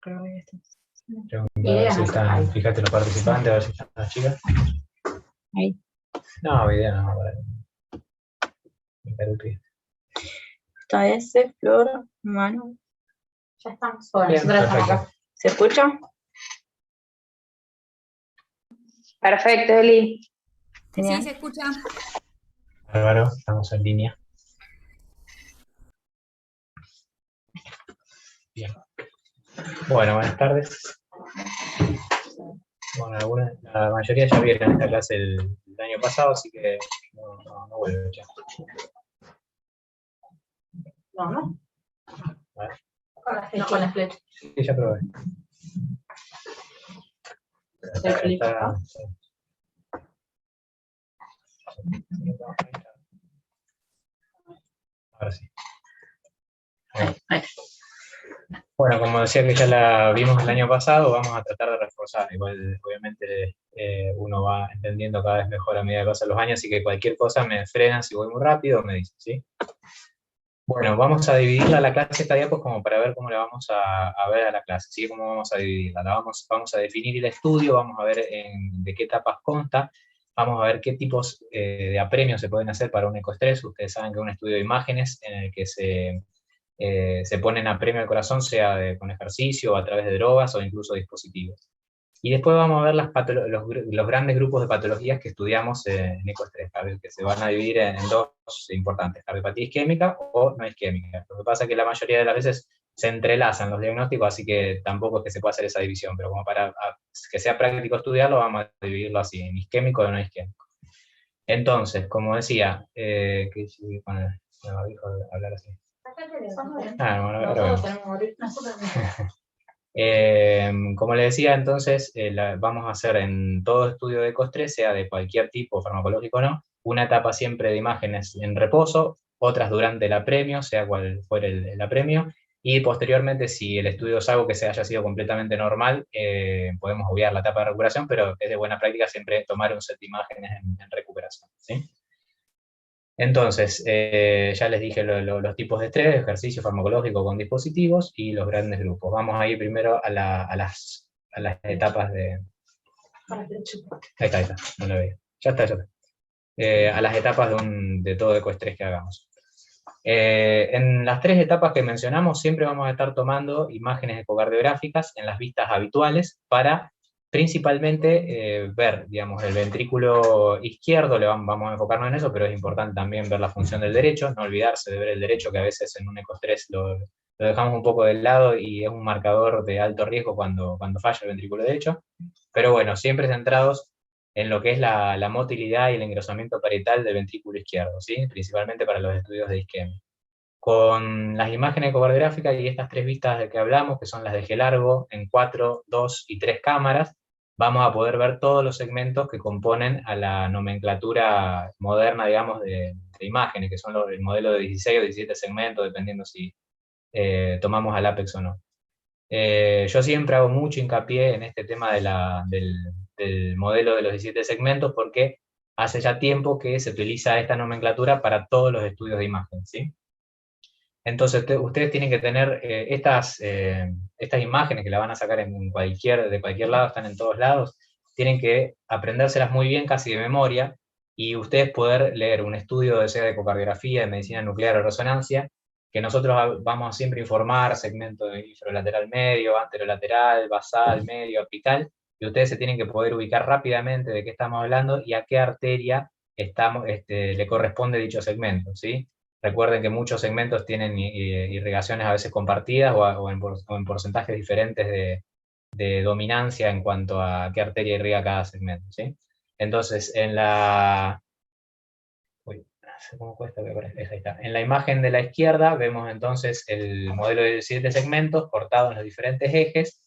creo que esto. Pregunta si están, fíjate los participantes, a ver si están las chicas. Ahí. No, idea no, para Está ese, Flor, Manu. Ya estamos. Bueno, bien, nosotros estamos perfecto. acá. ¿Se escucha? Perfecto, Eli. Genial. Sí, se escucha. Bárbaro, estamos en línea. Bien. Bueno, buenas tardes. Bueno, la mayoría ya vieron esta clase el año pasado, así que no vuelvo ya. No. Vale. No con la flecha. Sí, ya probé. Está- Ahora sí. Ahí. Bueno, como decía que ya la vimos el año pasado, vamos a tratar de reforzar. Igual, obviamente, uno va entendiendo cada vez mejor a medida que pasan los años, así que cualquier cosa me frenan si voy muy rápido, me dicen, ¿sí? Bueno, vamos a dividirla la clase esta día pues como para ver cómo la vamos a ver a la clase, ¿sí? ¿Cómo vamos a dividirla? Vamos a definir el estudio, vamos a ver de qué etapas consta, vamos a ver qué tipos de apremios se pueden hacer para un ecoestrés. Ustedes saben que es un estudio de imágenes en el que se ponen apremio al corazón, sea con ejercicio, o a través de drogas o incluso dispositivos. Y después vamos a ver los grandes grupos de patologías que estudiamos en ecoestrés, que se van a dividir en dos importantes, cardiopatía isquémica o no isquémica. Lo que pasa es que la mayoría de las veces se entrelazan los diagnósticos, así que tampoco es que se pueda hacer esa división, pero como para que sea práctico estudiarlo, vamos a dividirlo así, en isquémico o no isquémico. Entonces, como decía, que bueno, me va a hablar así. Bueno, ahora vemos. Como le decía, entonces, vamos a hacer en todo estudio de ecoestrés, sea de cualquier tipo, farmacológico o no, una etapa siempre de imágenes en reposo, otras durante el apremio, sea cual fuere el apremio, y posteriormente, si el estudio es algo que se haya sido completamente normal, podemos obviar la etapa de recuperación, pero es de buena práctica siempre tomar un set de imágenes en recuperación, ¿sí? Entonces, ya les dije los tipos de estrés, ejercicio farmacológico con dispositivos y los grandes grupos. Vamos a ir primero a las etapas de... Ahí está, no lo veo. Ya está. A las etapas de todo ecoestrés que hagamos. En las tres etapas que mencionamos, siempre vamos a estar tomando imágenes ecocardiográficas en las vistas habituales para principalmente ver, digamos, el ventrículo izquierdo, vamos a enfocarnos en eso, pero es importante también ver la función del derecho, no olvidarse de ver el derecho, que a veces en un ecoestrés lo dejamos un poco del lado y es un marcador de alto riesgo cuando falla el ventrículo derecho, pero bueno, siempre centrados en lo que es la motilidad y el engrosamiento parietal del ventrículo izquierdo, ¿sí? Principalmente para los estudios de isquemia. Con las imágenes ecocardiográficas y estas tres vistas de que hablamos, que son las de eje largo, en 4, 2 y 3 cámaras, vamos a poder ver todos los segmentos que componen a la nomenclatura moderna, digamos, de imágenes, que son el modelo de 16 o 17 segmentos, dependiendo si tomamos al Apex o no. Yo siempre hago mucho hincapié en este tema del modelo de los 17 segmentos porque hace ya tiempo que se utiliza esta nomenclatura para todos los estudios de imagen, ¿sí? Entonces ustedes tienen que tener estas imágenes que la van a sacar de cualquier lado, están en todos lados, tienen que aprendérselas muy bien, casi de memoria, y ustedes poder leer un estudio de ecocardiografía, de medicina nuclear o resonancia, que nosotros vamos a siempre informar, segmento infralateral medio, anterolateral, basal, medio, apical, y ustedes se tienen que poder ubicar rápidamente de qué estamos hablando y a qué arteria le corresponde dicho segmento, ¿sí? Recuerden que muchos segmentos tienen irrigaciones a veces compartidas o en porcentajes diferentes de dominancia en cuanto a qué arteria irriga cada segmento, ¿sí? Entonces, en la... Uy, no sé cómo cuesta que aparezca. Ahí está. En la imagen de la izquierda vemos entonces el modelo de 7 segmentos cortados en los diferentes ejes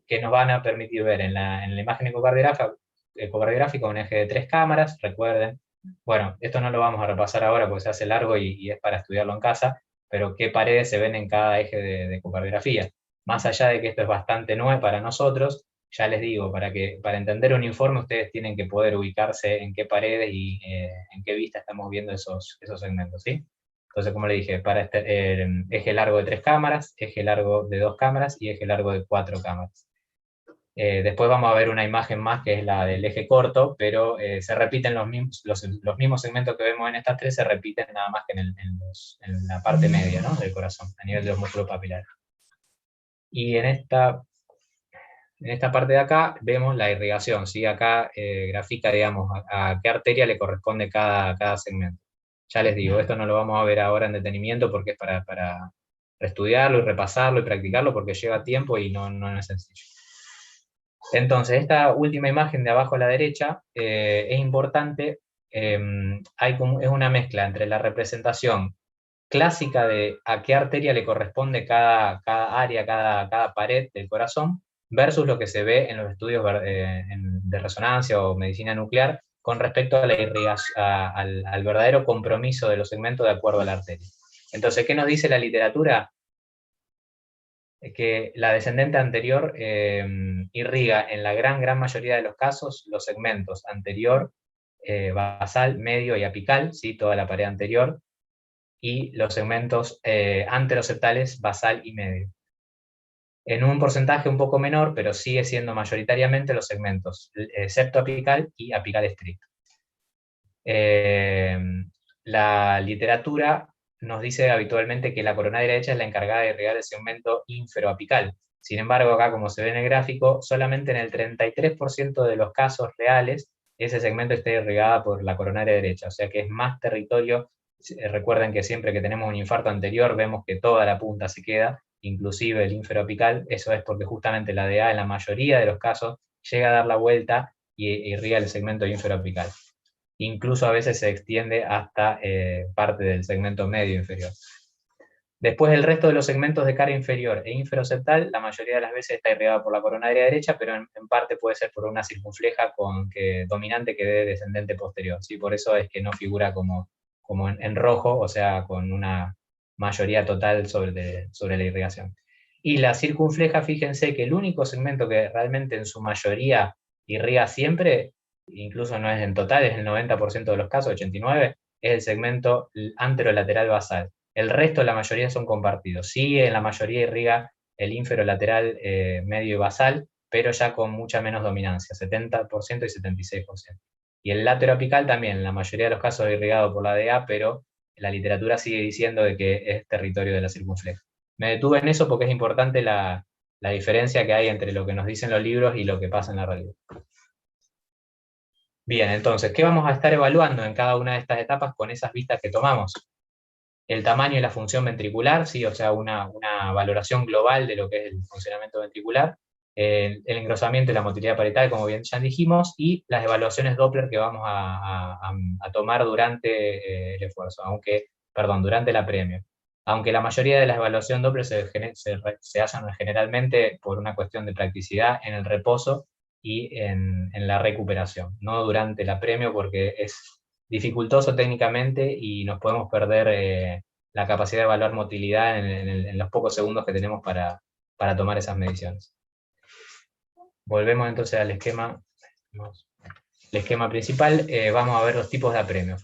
que nos van a permitir ver en la imagen ecocardiográfica un eje de 3 cámaras, recuerden. Bueno, esto no lo vamos a repasar ahora porque se hace largo y es para estudiarlo en casa, pero qué paredes se ven en cada eje de ecocardiografía. Más allá de que esto es bastante nuevo para nosotros, ya les digo, para entender un informe ustedes tienen que poder ubicarse en qué paredes y en qué vista estamos viendo esos segmentos, ¿sí? Entonces, como le dije, para eje largo de 3 cámaras, eje largo de 2 cámaras y eje largo de 4 cámaras. Después vamos a ver una imagen más que es la del eje corto, pero se repiten los mismos segmentos que vemos en estas tres, se repiten nada más que en la parte media, ¿no?, del corazón, a nivel de los músculos papilares. Y en esta parte de acá vemos la irrigación, ¿sí? Acá grafica, digamos, a qué arteria le corresponde cada segmento. Ya les digo, esto no lo vamos a ver ahora en detenimiento porque es para estudiarlo y repasarlo y practicarlo porque lleva tiempo y no es sencillo. Entonces, esta última imagen de abajo a la derecha es importante, es una mezcla entre la representación clásica de a qué arteria le corresponde cada área, cada pared del corazón, versus lo que se ve en los estudios de resonancia o medicina nuclear con respecto a la irrigación, al verdadero compromiso de los segmentos de acuerdo a la arteria. Entonces, ¿qué nos dice la literatura? Que la descendente anterior irriga en la gran mayoría de los casos los segmentos anterior, basal, medio y apical, ¿sí?, toda la pared anterior, y los segmentos anteroseptales, basal y medio. En un porcentaje un poco menor, pero sigue siendo mayoritariamente los segmentos septoapical y apical estricto. La literatura nos dice habitualmente que la coronaria derecha es la encargada de irrigar el segmento inferoapical. Sin embargo, acá, como se ve en el gráfico, solamente en el 33% de los casos reales ese segmento está irrigado por la coronaria derecha, o sea que es más territorio. Recuerden que siempre que tenemos un infarto anterior vemos que toda la punta se queda, inclusive el inferoapical. Eso es porque justamente la DA en la mayoría de los casos llega a dar la vuelta y irriga el segmento inferoapical. Incluso a veces se extiende hasta parte del segmento medio inferior. Después el resto de los segmentos de cara inferior e inferoseptal, la mayoría de las veces está irrigado por la coronaria derecha, pero en parte puede ser por una circunfleja dominante que dé descendente posterior, ¿sí? Por eso es que no figura como en rojo, o sea, con una mayoría total sobre la irrigación. Y la circunfleja, fíjense que el único segmento que realmente en su mayoría irriga siempre, incluso no es en total, es el 90% de los casos, 89%, es el segmento anterolateral basal. El resto, la mayoría son compartidos. Sí, en la mayoría irriga el inferolateral medio y basal, pero ya con mucha menos dominancia, 70% y 76%. Y el lateroapical también, en la mayoría de los casos irrigado por la DA, pero la literatura sigue diciendo de que es territorio de la circunfleja. Me detuve en eso porque es importante la diferencia que hay entre lo que nos dicen los libros y lo que pasa en la realidad. Bien, entonces, ¿qué vamos a estar evaluando en cada una de estas etapas con esas vistas que tomamos? El tamaño y la función ventricular, sí, o sea, una valoración global de lo que es el funcionamiento ventricular, el engrosamiento y la motilidad parietal, como bien ya dijimos, y las evaluaciones Doppler que vamos a tomar durante el esfuerzo, durante el apremio. Aunque la mayoría de las evaluaciones Doppler se hacen generalmente por una cuestión de practicidad en el reposo y en la recuperación, no durante el apremio porque es dificultoso técnicamente y nos podemos perder la capacidad de evaluar motilidad en los pocos segundos que tenemos para tomar esas mediciones. Volvemos entonces al esquema. El esquema principal, vamos a ver los tipos de apremio: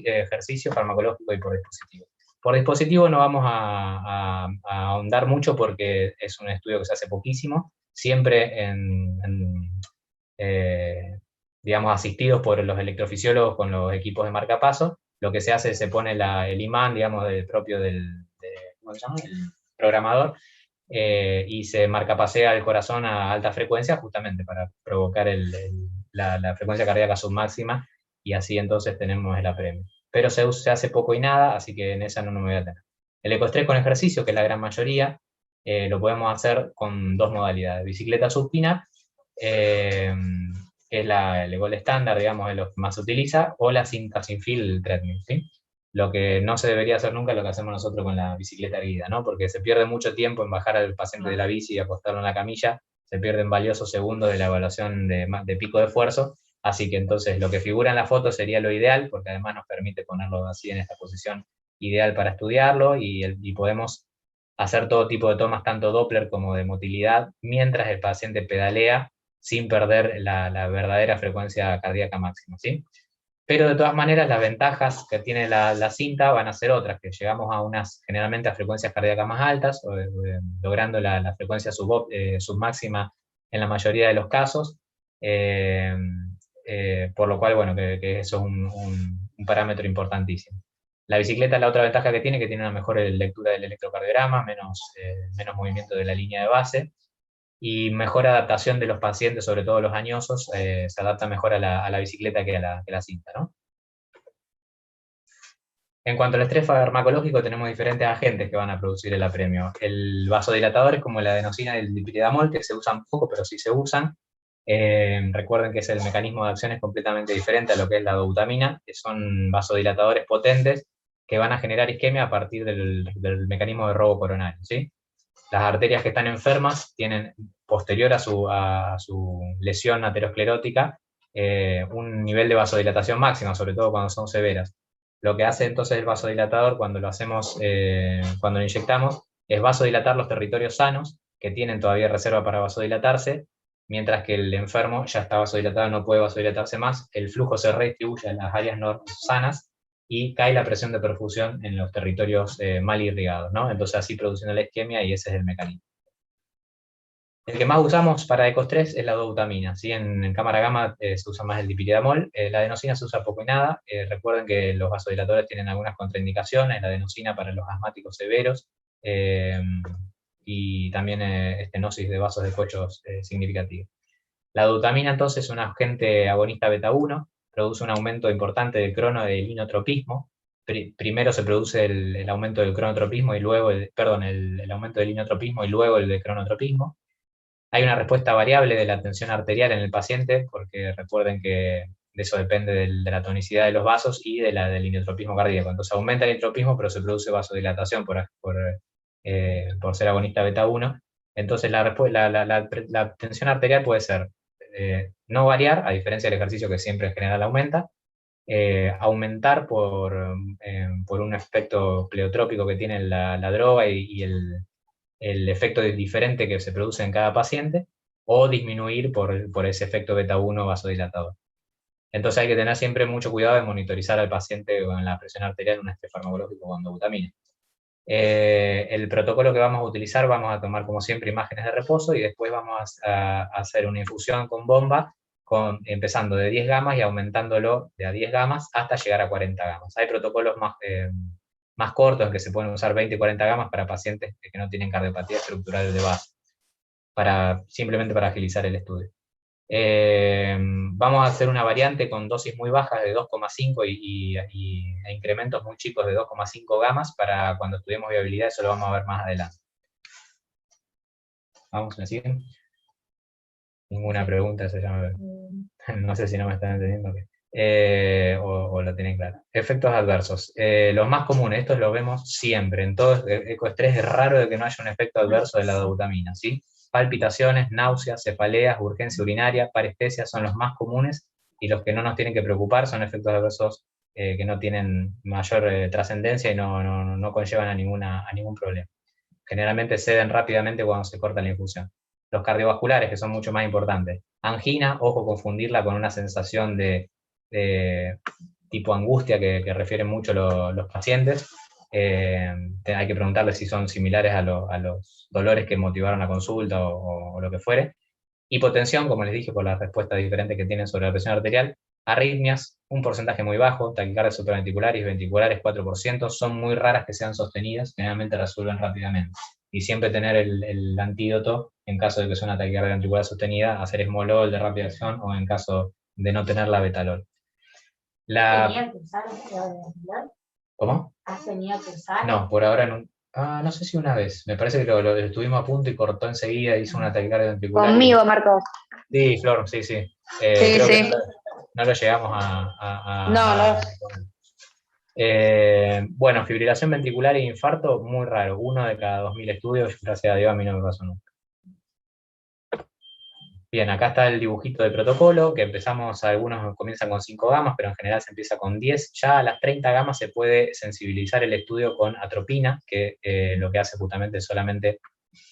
ejercicio, farmacológico y por dispositivo. Por dispositivo no vamos a ahondar mucho porque es un estudio que se hace poquísimo, siempre digamos, asistidos por los electrofisiólogos con los equipos de marcapaso. Lo que se hace es se pone el imán, digamos, ¿cómo se llama?, el programador, y se marcapasea el corazón a alta frecuencia justamente para provocar la frecuencia cardíaca submáxima, y así entonces tenemos el apremio. Pero se hace poco y nada, así que en esa no me voy a tener. El ecoestrés con ejercicio, que es la gran mayoría, lo podemos hacer con dos modalidades: bicicleta supina, que es el gol estándar, digamos, es lo que más se utiliza, o la cinta sin fil treadmill, ¿sí? Lo que no se debería hacer nunca es lo que hacemos nosotros con la bicicleta erguida, ¿no? Porque se pierde mucho tiempo en bajar al paciente de la bici y acostarlo en la camilla, se pierden valiosos segundos de la evaluación de pico de esfuerzo, así que entonces lo que figura en la foto sería lo ideal, porque además nos permite ponerlo así en esta posición ideal para estudiarlo, y podemos hacer todo tipo de tomas, tanto Doppler como de motilidad, mientras el paciente pedalea sin perder la verdadera frecuencia cardíaca máxima, ¿sí? pero de todas maneras las ventajas que tiene la cinta van a ser otras, que llegamos generalmente a frecuencias cardíacas más altas, logrando la frecuencia submáxima en la mayoría de los casos, por lo cual, bueno, que eso es un parámetro importantísimo. La bicicleta, la otra ventaja que tiene una mejor lectura del electrocardiograma, menos movimiento de la línea de base, y mejor adaptación de los pacientes, sobre todo los añosos, se adapta mejor a la bicicleta que a la cinta, ¿no? En cuanto al estrés farmacológico, tenemos diferentes agentes que van a producir el apremio. El vasodilatador es como la adenosina y el dipridamol, que se usan poco, pero sí se usan. Recuerden que el mecanismo de acción es completamente diferente a lo que es la dobutamina, que son vasodilatadores potentes que van a generar isquemia a partir del mecanismo de robo coronario, ¿sí? Las arterias que están enfermas tienen, posterior a su lesión aterosclerótica, un nivel de vasodilatación máxima, sobre todo cuando son severas. Lo que hace entonces el vasodilatador cuando lo inyectamos, es vasodilatar los territorios sanos, que tienen todavía reserva para vasodilatarse, mientras que el enfermo ya está vasodilatado, no puede vasodilatarse más, el flujo se redistribuye a las áreas no sanas, y cae la presión de perfusión en los territorios mal irrigados, ¿no? Entonces así produciendo la isquemia, y ese es el mecanismo. El que más usamos para ECOS-3 es la dobutamina, ¿sí? En cámara gamma se usa más el dipridamol, la adenosina se usa poco y nada. Recuerden que los vasodilatadores tienen algunas contraindicaciones, la adenosina para los asmáticos severos, y también estenosis de vasos de cuello significativa. La dobutamina entonces es un agente agonista beta 1, produce un aumento importante del crono del inotropismo. Primero se produce el aumento del cronotropismo y luego el aumento del inotropismo y luego el de cronotropismo. Hay una respuesta variable de la tensión arterial en el paciente, porque recuerden que de eso depende de la tonicidad de los vasos y del inotropismo cardíaco. Entonces aumenta el inotropismo, pero se produce vasodilatación por ser agonista beta 1. Entonces la tensión arterial puede ser no variar, a diferencia del ejercicio que siempre en general aumenta, aumentar por un efecto pleotrópico que tiene la droga y el efecto diferente que se produce en cada paciente, o disminuir por ese efecto beta 1 vasodilatador. Entonces hay que tener siempre mucho cuidado de monitorizar al paciente con la presión arterial en un estrés farmacológico con dobutamina. El protocolo que vamos a utilizar, vamos a tomar como siempre imágenes de reposo, y después vamos a hacer una infusión con bomba, empezando de 10 gamas y aumentándolo de a 10 gamas hasta llegar a 40 gamas. Hay protocolos más cortos en que se pueden usar 20 y 40 gamas para pacientes que no tienen cardiopatía estructural de base, simplemente para agilizar el estudio. Vamos a hacer una variante con dosis muy bajas de 2,5 e incrementos muy chicos de 2,5 gamas para cuando estudiemos viabilidad. Eso lo vamos a ver más adelante. Vamos, ¿me siguen? Ninguna pregunta, no sé si no me están entendiendo. O lo tienen claro. Efectos adversos. Los más comunes, estos los vemos siempre. En todo ECOS-3 es raro de que no haya un efecto adverso de la dobutamina, ¿sí? Palpitaciones, náuseas, cefaleas, urgencia urinaria, parestesia son los más comunes, y los que no nos tienen que preocupar son efectos adversos que no tienen mayor trascendencia y no conllevan a ningún problema. Generalmente ceden rápidamente cuando se corta la infusión. Los cardiovasculares, que son mucho más importantes. Angina, ojo confundirla con una sensación de tipo angustia que refieren mucho los pacientes. Hay que preguntarles si son similares a los dolores que motivaron la consulta o lo que fuere. Hipotensión, como les dije, por las respuestas diferentes que tienen sobre la presión arterial. Arritmias, un porcentaje muy bajo. Taquicardias supraventriculares y ventriculares, 4%. Son muy raras que sean sostenidas, generalmente resuelven rápidamente. Y siempre tener el antídoto en caso de que sea una taquicardia ventricular sostenida, hacer esmolol de rápida acción, o en caso de no tener la betalol. ¿Tenía que usar el ¿Cómo? ¿Tenía que usar? No, por ahora no. No sé si una vez. Me parece que lo estuvimos a punto y cortó enseguida, hizo una taquicardia ventricular. Conmigo, Marcos. Sí, Flor, sí. Sí, Creo sí. que no lo llegamos No. Bueno, fibrilación ventricular e infarto, muy raro. 1 de cada 2000 estudios, gracias a Dios a mí no me pasó nunca. Bien, acá está el dibujito del protocolo, que algunos comienzan con 5 gamas, pero en general se empieza con 10. Ya a las 30 gamas se puede sensibilizar el estudio con atropina, que lo que hace justamente es solamente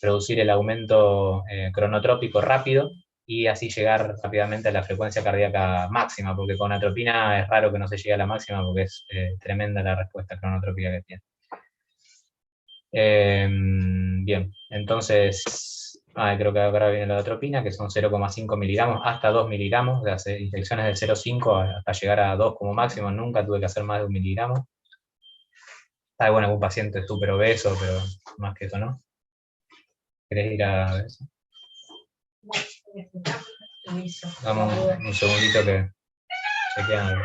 producir el aumento cronotrópico rápido, y así llegar rápidamente a la frecuencia cardíaca máxima, porque con atropina es raro que no se llegue a la máxima porque es tremenda la respuesta cronotrópica que tiene. Bien, entonces, creo que ahora viene la atropina, que son 0,5 miligramos hasta 2 miligramos, las inyecciones de 0,5 hasta llegar a 2 como máximo, nunca tuve que hacer más de 1 miligramo. Está bueno, algún paciente súper obeso, pero más que eso, ¿no? ¿Querés ir a eso? Damos un segundito que se quedan.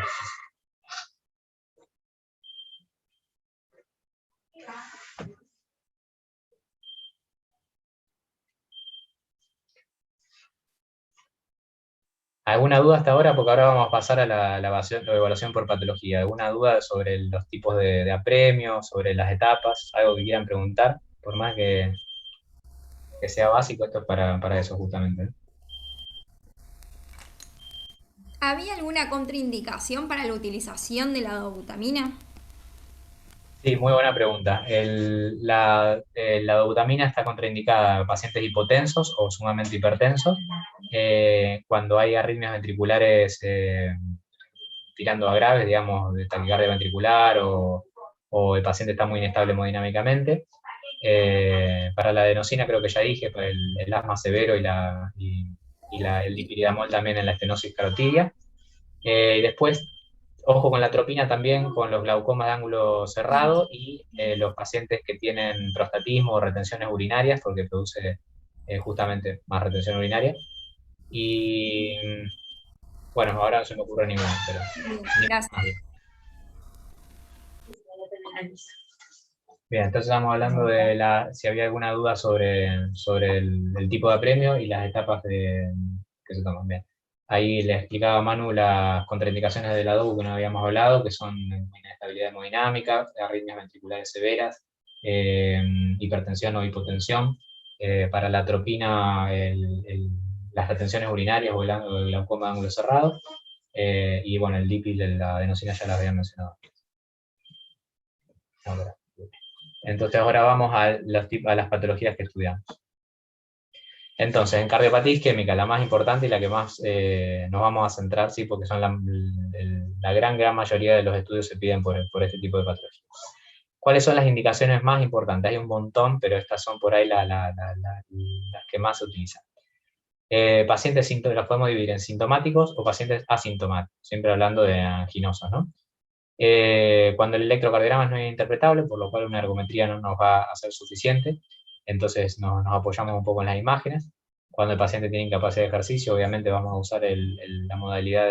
¿Alguna duda hasta ahora? Porque ahora vamos a pasar a la evaluación por patología. ¿Alguna duda sobre los tipos de apremios, sobre las etapas? ¿Algo que quieran preguntar? Por más que sea básico, esto es para eso justamente. ¿Había alguna contraindicación para la utilización de la dobutamina? Sí, muy buena pregunta. La dobutamina está contraindicada en pacientes hipotensos o sumamente hipertensos, cuando hay arritmias ventriculares tirando a graves, digamos, de taquicardia ventricular o el paciente está muy inestable hemodinámicamente. Para la adenosina creo que ya dije, para el asma severo y el dipiridamol también en la estenosis carotidia. Y después, ojo con la atropina también, con los glaucomas de ángulo cerrado y los pacientes que tienen prostatismo o retenciones urinarias, porque produce justamente más retención urinaria. Y bueno, ahora no se me ocurre ninguno, pero... Gracias. Bien, entonces estamos hablando de si había alguna duda sobre el tipo de apremio y las etapas que se toman. Bien. Ahí le explicaba a Manu las contraindicaciones de la DOU que no habíamos hablado, que son inestabilidad hemodinámica, arritmias ventriculares severas, hipertensión o hipotensión. Para la atropina, las retenciones urinarias o el glaucoma de ángulo cerrado. Y bueno, el DIPI de la adenosina ya las había mencionado. Ahora. Entonces ahora vamos a las patologías que estudiamos. Entonces, en cardiopatía isquémica, la más importante y la que más nos vamos a centrar, sí, porque son la gran mayoría de los estudios se piden por este tipo de patologías. ¿Cuáles son las indicaciones más importantes? Hay un montón, pero estas son por ahí las que más se utilizan. Pacientes los podemos dividir en sintomáticos o pacientes asintomáticos, siempre hablando de anginosos, ¿no? Cuando el electrocardiograma no es interpretable, por lo cual una ergometría no nos va a ser suficiente, entonces nos apoyamos un poco en las imágenes. Cuando el paciente tiene incapacidad de ejercicio, obviamente vamos a usar la modalidad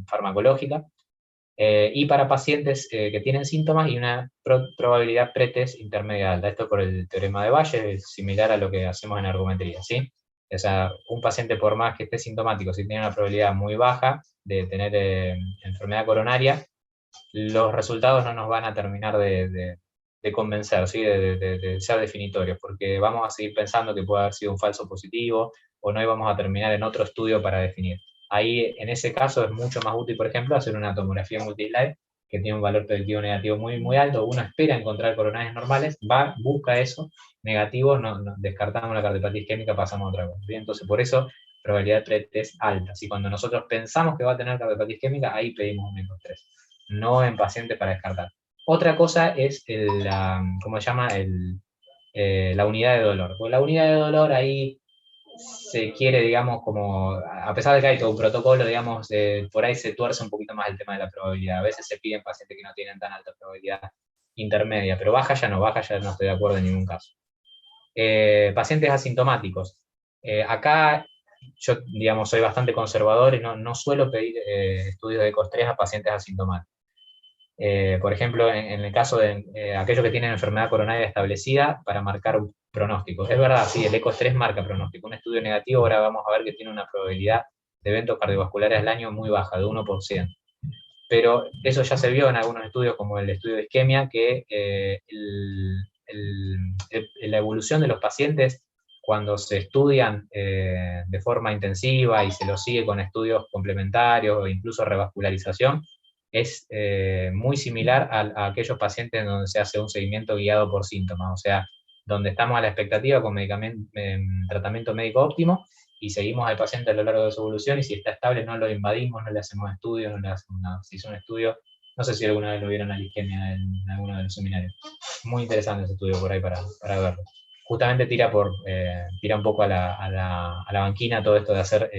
farmacológica. Y para pacientes que tienen síntomas y una probabilidad pretest intermedia alta. Esto por el teorema de Bayes, es similar a lo que hacemos en ergometría, ¿sí? O sea, un paciente por más que esté sintomático, si tiene una probabilidad muy baja de tener enfermedad coronaria, los resultados no nos van a terminar de convencer, ¿sí? de ser definitorios, porque vamos a seguir pensando que puede haber sido un falso positivo o no íbamos a terminar en otro estudio para definir. Ahí, en ese caso, es mucho más útil, por ejemplo, hacer una tomografía multislide que tiene un valor predictivo negativo muy alto. Uno espera encontrar coronarias normales, busca eso, negativo, descartamos la cardiopatía isquémica, pasamos a otra cosa. ¿Sí? Entonces, por eso, probabilidad pretest alta. Si cuando nosotros pensamos que va a tener cardiopatía isquémica, ahí pedimos un ECO 3, no en paciente para descartar. Otra cosa es ¿cómo se llama? La unidad de dolor. Pues la unidad de dolor ahí se quiere, digamos, como, a pesar de que hay todo un protocolo, digamos, por ahí se tuerce un poquito más el tema de la probabilidad. A veces se piden pacientes que no tienen tan alta probabilidad intermedia, pero baja ya no estoy de acuerdo en ningún caso. Pacientes asintomáticos. Acá yo, digamos, soy bastante conservador y no suelo pedir estudios de ECOS 3 a pacientes asintomáticos. Por ejemplo, en el caso de aquellos que tienen enfermedad coronaria establecida para marcar un pronóstico. Es verdad, sí, el ECOS 3 marca pronóstico. Un estudio negativo, ahora vamos a ver que tiene una probabilidad de eventos cardiovasculares al año muy baja, de 1%. Pero eso ya se vio en algunos estudios, como el estudio de isquemia, que la evolución de los pacientes, cuando se estudian de forma intensiva y se los sigue con estudios complementarios o incluso revascularización, es muy similar a aquellos pacientes donde se hace un seguimiento guiado por síntomas, o sea, donde estamos a la expectativa con tratamiento médico óptimo y seguimos al paciente a lo largo de su evolución, y si está estable no lo invadimos, no le hacemos estudios, no le hacemos nada. Se hizo un estudio, no sé si alguna vez lo vieron a la isquemia en alguno de los seminarios. Muy interesante ese estudio por ahí para verlo. Justamente tira un poco a la banquina todo esto de hacer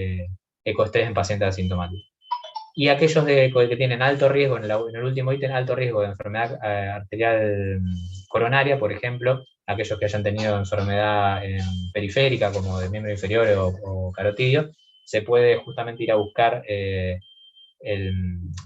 ecoestrés en pacientes asintomáticos. Y aquellos que tienen alto riesgo, en el último ítem, alto riesgo de enfermedad arterial coronaria, por ejemplo, aquellos que hayan tenido enfermedad periférica, como de miembro inferior o carotidio, se puede justamente ir a buscar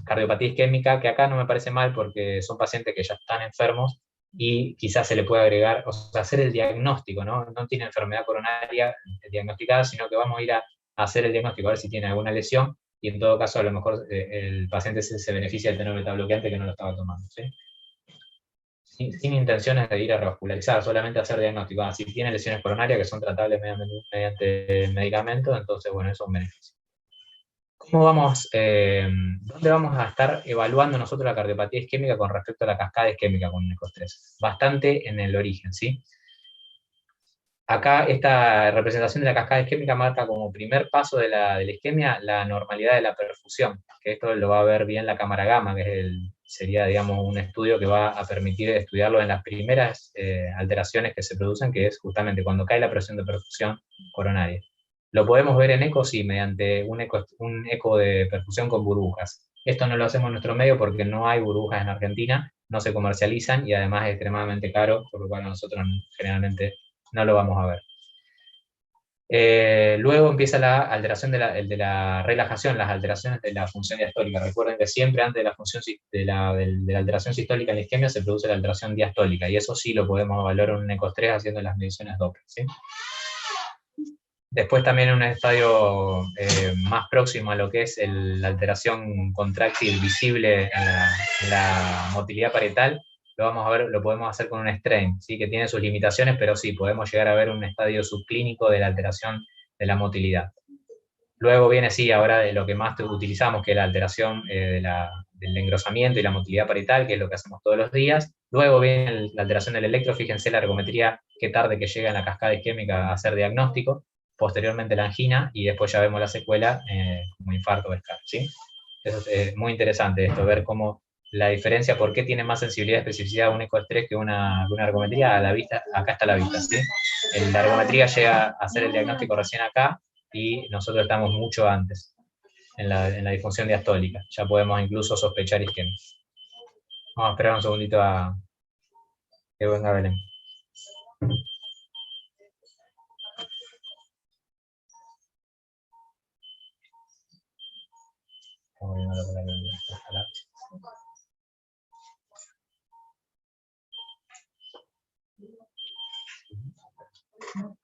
cardiopatía isquémica, que acá no me parece mal porque son pacientes que ya están enfermos y quizás se le puede agregar, o sea, hacer el diagnóstico, ¿no? No tiene enfermedad coronaria diagnosticada, sino que vamos a ir a hacer el diagnóstico, a ver si tiene alguna lesión, y en todo caso a lo mejor el paciente se beneficia de tener un beta bloqueante que no lo estaba tomando, ¿sí? Sin intenciones de ir a revascularizar, solamente hacer diagnóstico. Si tiene lesiones coronarias que son tratables mediante medicamentos, entonces, bueno, eso es un beneficio. ¿Dónde vamos a estar evaluando nosotros la cardiopatía isquémica con respecto a la cascada isquémica con ecoestrés? Bastante en el origen, ¿sí? Acá esta representación de la cascada isquémica marca como primer paso de la isquemia la normalidad de la perfusión, que esto lo va a ver bien la cámara gamma, que sería, digamos, un estudio que va a permitir estudiarlo en las primeras alteraciones que se producen, que es justamente cuando cae la presión de perfusión coronaria. Lo podemos ver en eco, sí, mediante un eco de perfusión con burbujas. Esto no lo hacemos en nuestro medio porque no hay burbujas en Argentina, no se comercializan y además es extremadamente caro, por lo cual nosotros generalmente no lo vamos a ver. Luego empieza la alteración de la relajación, las alteraciones de la función diastólica. Recuerden que siempre antes de la función de la alteración sistólica en la isquemia se produce la alteración diastólica, y eso sí lo podemos evaluar en un ecoestrés haciendo las mediciones Doppler, ¿sí? Después también en un estadio más próximo a lo que es la alteración contráctil visible en la motilidad parietal, lo podemos hacer con un strain, ¿sí? Que tiene sus limitaciones, pero sí, podemos llegar a ver un estadio subclínico de la alteración de la motilidad. Luego viene, sí, ahora de lo que más utilizamos, que es la alteración del engrosamiento y la motilidad parietal, que es lo que hacemos todos los días. Luego viene la alteración del electro, fíjense la ergometría, qué tarde que llega en la cascada isquémica a hacer diagnóstico, posteriormente la angina, y después ya vemos la secuela como infarto o SCAR, ¿sí? Eso es muy interesante esto, ver cómo la diferencia, por qué tiene más sensibilidad y especificidad un ecoestrés que una ergometría a la vista. Acá está la vista, ¿sí? La ergometría llega a hacer el diagnóstico recién acá, y nosotros estamos mucho antes en la disfunción diastólica. Ya podemos incluso sospechar isquemia. Vamos a esperar un segundito a que venga Belén.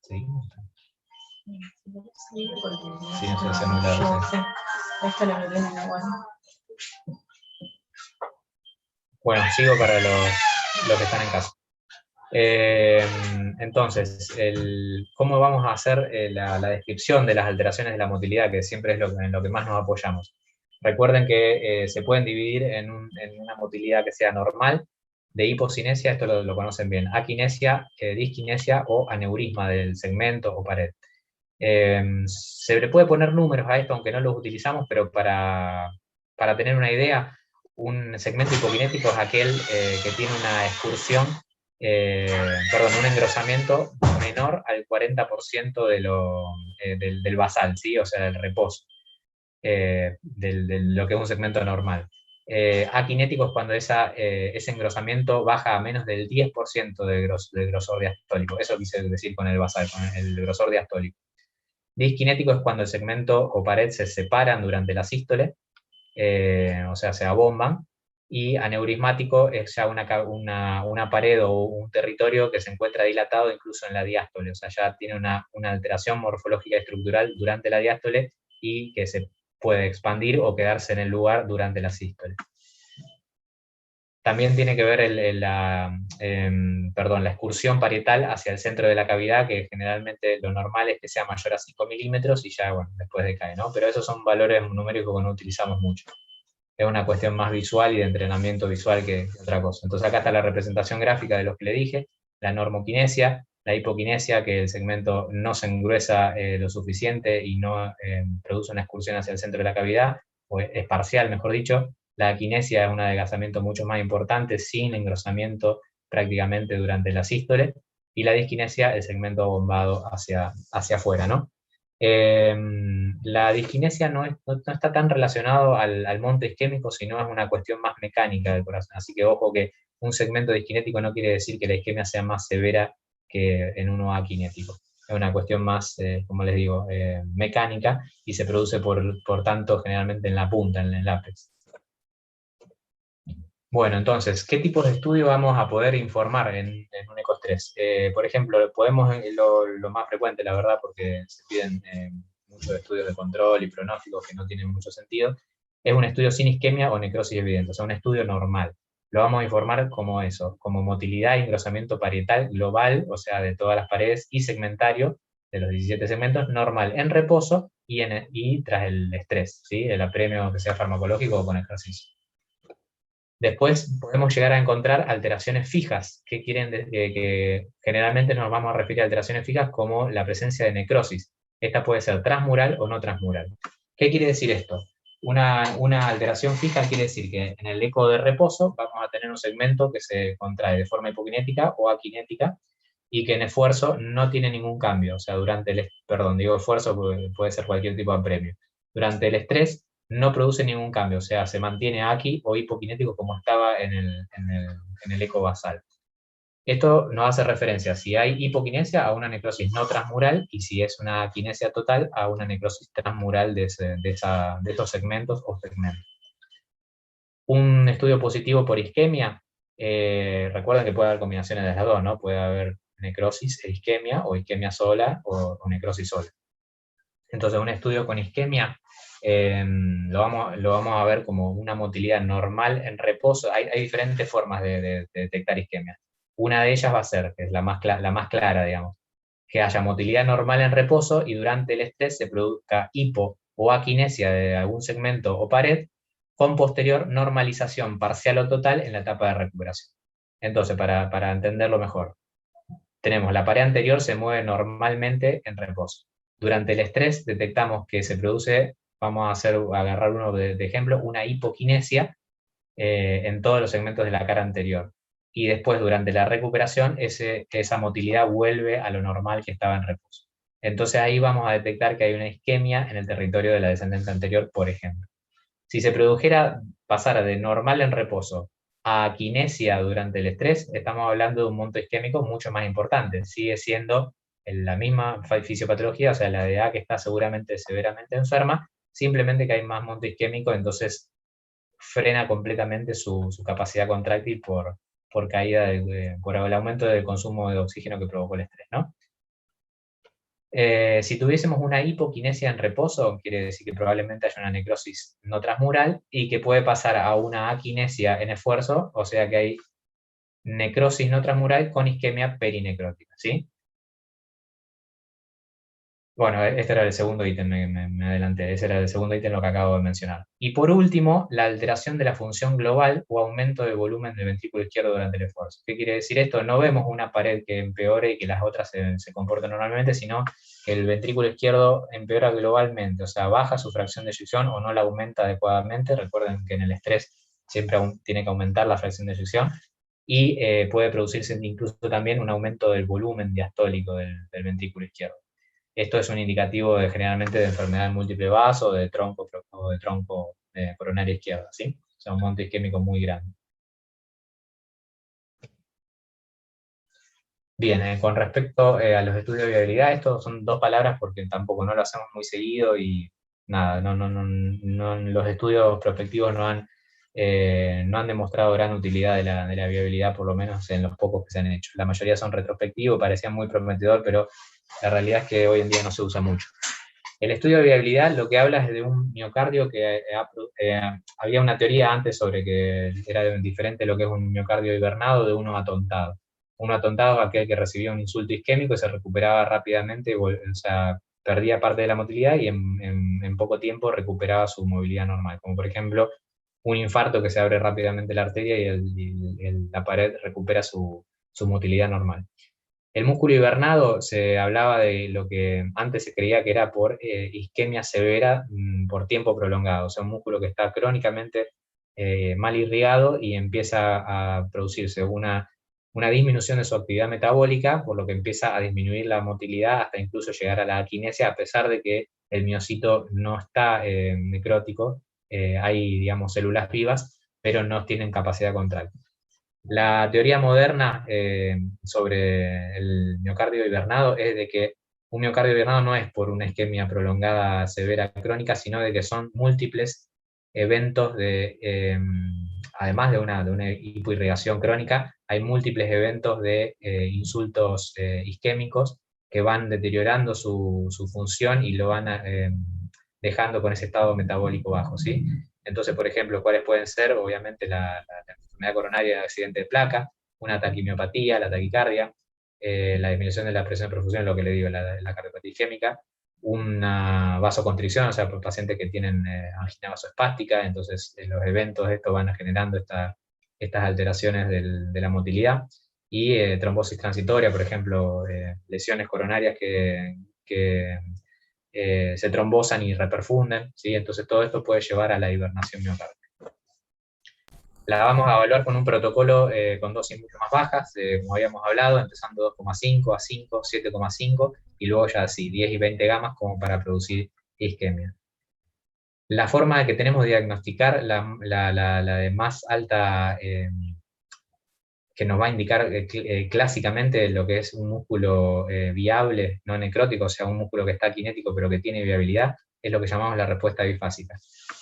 ¿Seguimos? Sí, no se hace muy largo. Esto lo que tienen igual. Bueno, sigo para los que están en casa. Entonces, ¿cómo vamos a hacer la descripción de las alteraciones de la motilidad, que siempre es en lo que más nos apoyamos? Recuerden que se pueden dividir en una motilidad que sea normal, de hipocinesia, esto lo conocen bien, aquinesia, disquinesia o aneurisma del segmento o pared. Se le puede poner números a esto, aunque no los utilizamos, pero para tener una idea, un segmento hipokinético es aquel que tiene una excursión, un engrosamiento menor al 40% del basal, ¿sí? O sea, del reposo, de lo que es un segmento normal. Aquinético es cuando ese engrosamiento baja a menos del 10% del grosor diastólico. Eso quise decir con el basal, con el grosor diastólico. Disquinético es cuando el segmento o pared se separan durante la sístole, o sea, se abomban, y aneurismático es ya una pared o un territorio que se encuentra dilatado incluso en la diástole, o sea, ya tiene una alteración morfológica y estructural durante la diástole y que se puede expandir o quedarse en el lugar durante la sístole. También tiene que ver la excursión parietal hacia el centro de la cavidad, que generalmente lo normal es que sea mayor a 5 milímetros y ya, bueno, después decae, ¿no? Pero esos son valores numéricos que no utilizamos mucho. Es una cuestión más visual y de entrenamiento visual que otra cosa. Entonces acá está la representación gráfica de los que le dije, la normoquinesia, La hipoquinesia, que el segmento no se engruesa lo suficiente y no produce una excursión hacia el centro de la cavidad, o es parcial, mejor dicho. La aquinesia es un adelgazamiento mucho más importante, sin engrosamiento prácticamente durante la sístole, y la disquinesia, el segmento bombado hacia afuera, ¿no? La disquinesia no está tan relacionado al monto isquémico, sino es una cuestión más mecánica del corazón. Así que ojo que un segmento disquinético no quiere decir que la isquemia sea más severa que en uno aquinético. Es una cuestión más, como les digo, mecánica, y se produce por tanto generalmente en la punta, en el ápex. Bueno, entonces, ¿qué tipos de estudio vamos a poder informar en un ECOS-3? Por ejemplo, podemos, lo más frecuente, la verdad, porque se piden muchos estudios de control y pronósticos que no tienen mucho sentido, es un estudio sin isquemia o necrosis evidente, o sea, un estudio normal. Lo vamos a informar como eso, como motilidad y engrosamiento parietal global, o sea, de todas las paredes, y segmentario, de los 17 segmentos, normal en reposo y tras el estrés, ¿sí? El apremio que sea farmacológico o con ejercicio. Después podemos llegar a encontrar alteraciones fijas, que generalmente nos vamos a referir a alteraciones fijas como la presencia de necrosis. Esta puede ser transmural o no transmural. ¿Qué quiere decir esto? Una alteración fija quiere decir que en el eco de reposo vamos a tener un segmento que se contrae de forma hipokinética o aquinética, y que en esfuerzo no tiene ningún cambio. O sea, esfuerzo puede ser cualquier tipo de apremio. Durante el estrés no produce ningún cambio, o sea, se mantiene aquí o hipokinético como estaba en el eco basal. Esto nos hace referencia, si hay hipoquinesia, a una necrosis no transmural, y si es una quinesia total, a una necrosis transmural de estos segmentos o segmentos. Un estudio positivo por isquemia, recuerden que puede haber combinaciones de las dos, ¿no? Puede haber necrosis e isquemia, o isquemia sola, o necrosis sola. Entonces, un estudio con isquemia lo vamos a ver como una motilidad normal en reposo. Hay diferentes formas de detectar isquemia. Una de ellas va a ser, que es la más clara, digamos, que haya motilidad normal en reposo y durante el estrés se produzca hipo o aquinesia de algún segmento o pared, con posterior normalización parcial o total en la etapa de recuperación. Entonces, para entenderlo mejor, tenemos la pared anterior se mueve normalmente en reposo. Durante el estrés detectamos que se produce, vamos a agarrar uno de ejemplo, una hipoquinesia en todos los segmentos de la cara anterior. Y después, durante la recuperación, esa motilidad vuelve a lo normal que estaba en reposo. Entonces ahí vamos a detectar que hay una isquemia en el territorio de la descendente anterior, por ejemplo. Si se pasara de normal en reposo a aquinesia durante el estrés, estamos hablando de un monto isquémico mucho más importante. Sigue siendo la misma fisiopatología, o sea, la de A, que está seguramente severamente enferma, simplemente que hay más monto isquémico, entonces frena completamente su capacidad contráctil por caída, por el aumento del consumo de oxígeno que provocó el estrés, ¿no? Si tuviésemos una hipoquinesia en reposo, quiere decir que probablemente haya una necrosis no transmural y que puede pasar a una aquinesia en esfuerzo, o sea que hay necrosis no transmural con isquemia perinecrótica, ¿sí? Bueno, este era el segundo ítem, me adelanté, ese era el segundo ítem lo que acabo de mencionar. Y por último, la alteración de la función global o aumento de volumen del ventrículo izquierdo durante el esfuerzo. ¿Qué quiere decir esto? No vemos una pared que empeore y que las otras se comporten normalmente, sino que el ventrículo izquierdo empeora globalmente, o sea, baja su fracción de eyección o no la aumenta adecuadamente. Recuerden que en el estrés siempre tiene que aumentar la fracción de eyección, y puede producirse incluso también un aumento del volumen diastólico del ventrículo izquierdo. Esto es un indicativo generalmente de enfermedad de múltiple vaso, de tronco coronario izquierdo, ¿sí? O sea, un monto isquémico muy grande. Bien, con respecto a los estudios de viabilidad, estos son dos palabras porque tampoco no lo hacemos muy seguido y nada, los estudios prospectivos no han demostrado gran utilidad de la viabilidad, por lo menos en los pocos que se han hecho. La mayoría son retrospectivos, parecían muy prometedor, pero la realidad es que hoy en día no se usa mucho. El estudio de viabilidad lo que habla es de un miocardio que había una teoría antes sobre que era diferente lo que es un miocardio hibernado de uno atontado. Uno atontado es aquel que recibía un insulto isquémico y se recuperaba rápidamente, o sea, perdía parte de la motilidad y en poco tiempo recuperaba su movilidad normal. Como por ejemplo, un infarto que se abre rápidamente la arteria y la pared recupera su motilidad normal. El músculo hibernado se hablaba de lo que antes se creía que era por isquemia severa por tiempo prolongado, o sea, un músculo que está crónicamente mal irrigado y empieza a producirse una disminución de su actividad metabólica, por lo que empieza a disminuir la motilidad hasta incluso llegar a la aquinesia, a pesar de que el miocito no está necrótico, hay, digamos, células vivas, pero no tienen capacidad contráctil. La teoría moderna sobre el miocardio hibernado es de que un miocardio hibernado no es por una isquemia prolongada severa crónica, sino de que son múltiples eventos además de una hipoirrigación crónica, hay múltiples eventos de insultos isquémicos que van deteriorando su función y lo van dejando con ese estado metabólico bajo, ¿sí? Entonces, por ejemplo, ¿cuáles pueden ser? Obviamente la enfermedad coronaria de accidente de placa, una taquimiopatía, la taquicardia, la disminución de la presión de perfusión, lo que le digo, la cardiopatía isquémica, una vasoconstricción, o sea, por pacientes que tienen angina vasoespástica, entonces los eventos de esto van generando estas alteraciones de la motilidad, y trombosis transitoria, por ejemplo, lesiones coronarias que se trombosan y reperfunden, ¿sí? Entonces todo esto puede llevar a la hibernación miocárdica. La vamos a evaluar con un protocolo con dosis mucho más bajas, como habíamos hablado, empezando 2,5 a 5, 7,5, y luego ya así, 10 y 20 gamas como para producir isquemia. La forma que tenemos de diagnosticar la de más alta, que nos va a indicar clásicamente lo que es un músculo viable, no necrótico, o sea, un músculo que está kinético pero que tiene viabilidad, es lo que llamamos la respuesta bifásica.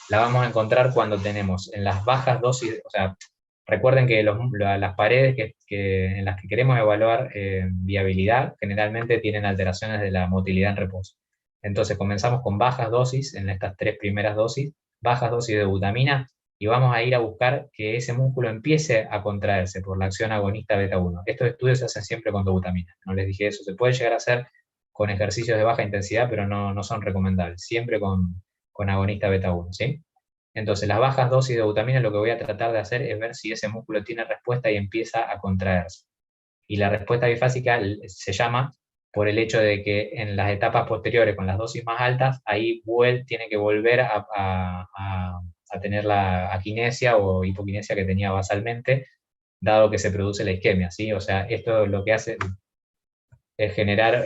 La vamos a encontrar cuando tenemos en las bajas dosis, o sea, recuerden que las paredes en las que queremos evaluar viabilidad generalmente tienen alteraciones de la motilidad en reposo. Entonces comenzamos con bajas dosis, en estas 3 primeras dosis, bajas dosis de butamina, y vamos a ir a buscar que ese músculo empiece a contraerse por la acción agonista beta-1. Estos estudios se hacen siempre con dobutamina, no les dije eso, se puede llegar a hacer con ejercicios de baja intensidad, pero no son recomendables, siempre con agonista beta-1, ¿sí? Entonces, las bajas dosis de dobutamina lo que voy a tratar de hacer es ver si ese músculo tiene respuesta y empieza a contraerse. Y la respuesta bifásica se llama por el hecho de que en las etapas posteriores, con las dosis más altas, ahí tiene que volver a tener la aquinesia o hipoquinesia que tenía basalmente, dado que se produce la isquemia, ¿sí? O sea, esto lo que hace es generar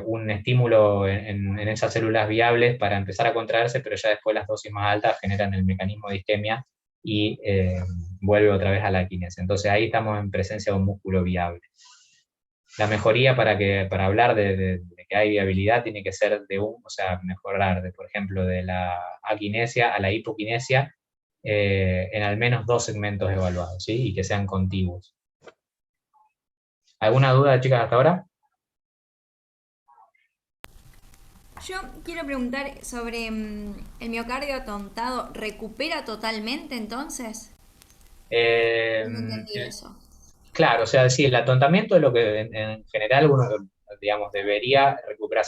un estímulo en esas células viables para empezar a contraerse, pero ya después las dosis más altas generan el mecanismo de isquemia y vuelve otra vez a la aquinesia. Entonces ahí estamos en presencia de un músculo viable. La mejoría para hablar de que hay viabilidad tiene que ser o sea, mejorar, por ejemplo, de la aquinesia a la hipoquinesia en al menos 2 segmentos evaluados, ¿sí? Y que sean contiguos. ¿Alguna duda, chicas, hasta ahora? Yo quiero preguntar sobre el miocardio atontado. ¿Recupera totalmente entonces? No entendí eso. Claro, o sea, sí, el atontamiento es lo que en general uno, digamos, debería recuperar.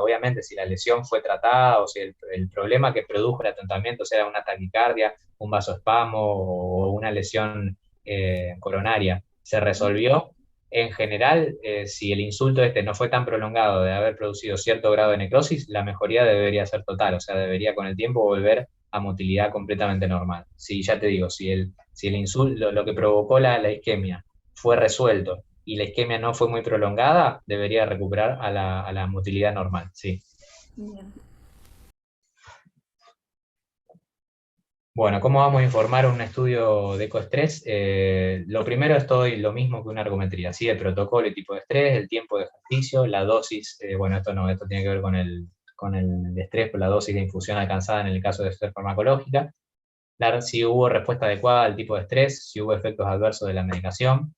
Obviamente, si la lesión fue tratada o si el problema que produjo el atontamiento, sea una taquicardia, un vasoespasmo o una lesión coronaria, se resolvió. En general, si el insulto no fue tan prolongado de haber producido cierto grado de necrosis, la mejoría debería ser total, o sea, debería con el tiempo volver a motilidad completamente normal. Sí, ya te digo, si el insulto, lo que provocó la isquemia fue resuelto y la isquemia no fue muy prolongada, debería recuperar a la motilidad normal, sí. Bien. Bueno, ¿cómo vamos a informar un estudio de ecoestrés? Lo primero es todo lo mismo que una ergometría, ¿sí? El protocolo y tipo de estrés, el tiempo de ejercicio, la dosis, bueno, esto tiene que ver con el estrés, por la dosis de infusión alcanzada en el caso de estrés farmacológica, si hubo respuesta adecuada al tipo de estrés, si hubo efectos adversos de la medicación,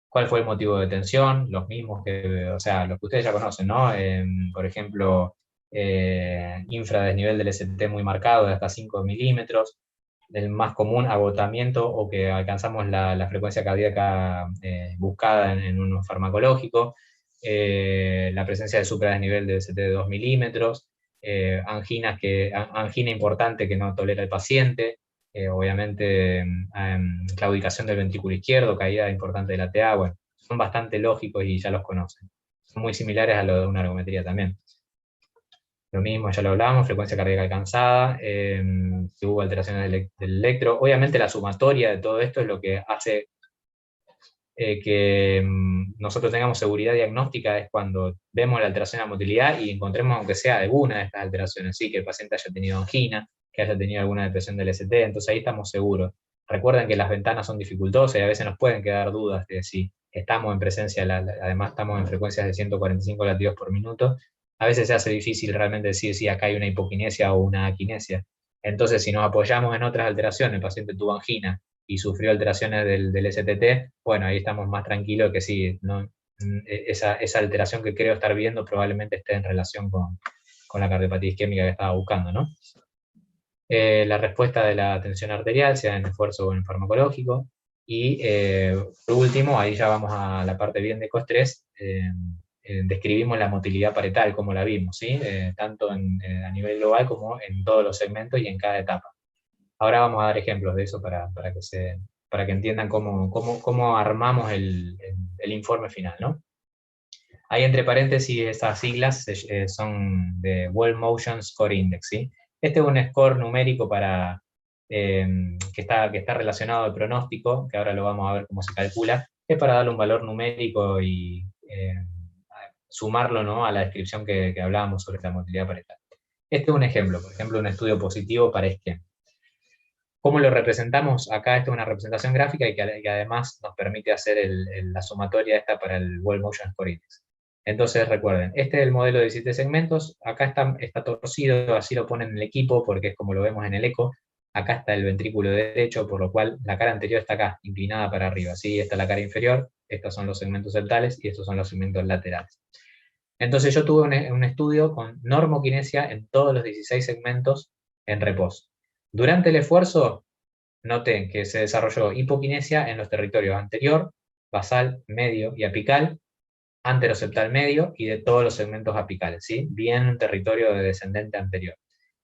cuál fue el motivo de tensión, los mismos o sea, los que ustedes ya conocen, ¿no? Por ejemplo, infradesnivel del ST muy marcado, de hasta 5 milímetros, el más común, agotamiento o que alcanzamos la frecuencia cardíaca buscada en un farmacológico, la presencia de supradesnivel del ST de 2 milímetros, angina importante que no tolera el paciente, obviamente claudicación del ventrículo izquierdo, caída importante de la TA, bueno, son bastante lógicos y ya los conocen. Son muy similares a lo de una ergometría también. Lo mismo, ya lo hablábamos, frecuencia cardíaca alcanzada, si hubo alteraciones del electro. Obviamente la sumatoria de todo esto es lo que hace que nosotros tengamos seguridad diagnóstica, es cuando vemos la alteración de la motilidad y encontremos, aunque sea alguna de estas alteraciones, ¿sí? Que el paciente haya tenido angina, que haya tenido alguna depresión del ST, entonces ahí estamos seguros. Recuerden que las ventanas son dificultosas y a veces nos pueden quedar dudas de si estamos en presencia, además estamos en frecuencias de 145 latidos por minuto, a veces se hace difícil realmente decir si acá hay una hipoquinesia o una aquinesia. Entonces, si nos apoyamos en otras alteraciones, el paciente tuvo angina y sufrió alteraciones del STT, bueno, ahí estamos más tranquilos que sí, ¿no? Esa alteración que creo estar viendo probablemente esté en relación con la cardiopatía isquémica que estaba buscando, ¿no? La respuesta de la tensión arterial, sea en esfuerzo o en farmacológico, y por último, ahí ya vamos a la parte bien de COS3, describimos la motilidad paretal, como la vimos, ¿sí? Tanto a nivel global como en todos los segmentos y en cada etapa. Ahora vamos a dar ejemplos de eso para que entiendan cómo armamos el informe final, ¿no? Ahí entre paréntesis estas siglas son de World Motion Score Index, ¿sí? Este es un score numérico que está relacionado al pronóstico, que ahora lo vamos a ver cómo se calcula, es para darle un valor numérico y sumarlo, ¿no?, a la descripción que hablábamos sobre la motilidad paretal. Este es un ejemplo, por ejemplo, un estudio positivo para isquemia. ¿Cómo lo representamos? Acá esta es una representación gráfica y que además nos permite hacer la sumatoria esta para el World Motion Score Index. Entonces recuerden, este es el modelo de 17 segmentos, acá está torcido, así lo ponen en el equipo porque es como lo vemos en el eco. Acá está el ventrículo derecho, por lo cual la cara anterior está acá, inclinada para arriba, ¿sí? Esta es la cara inferior, estos son los segmentos septales y estos son los segmentos laterales. Entonces yo tuve un estudio con normoquinesia en todos los 16 segmentos en reposo. Durante el esfuerzo, noten que se desarrolló hipoquinesia en los territorios anterior, basal, medio y apical, anteroseptal medio y de todos los segmentos apicales, ¿sí? Bien un territorio de descendente anterior.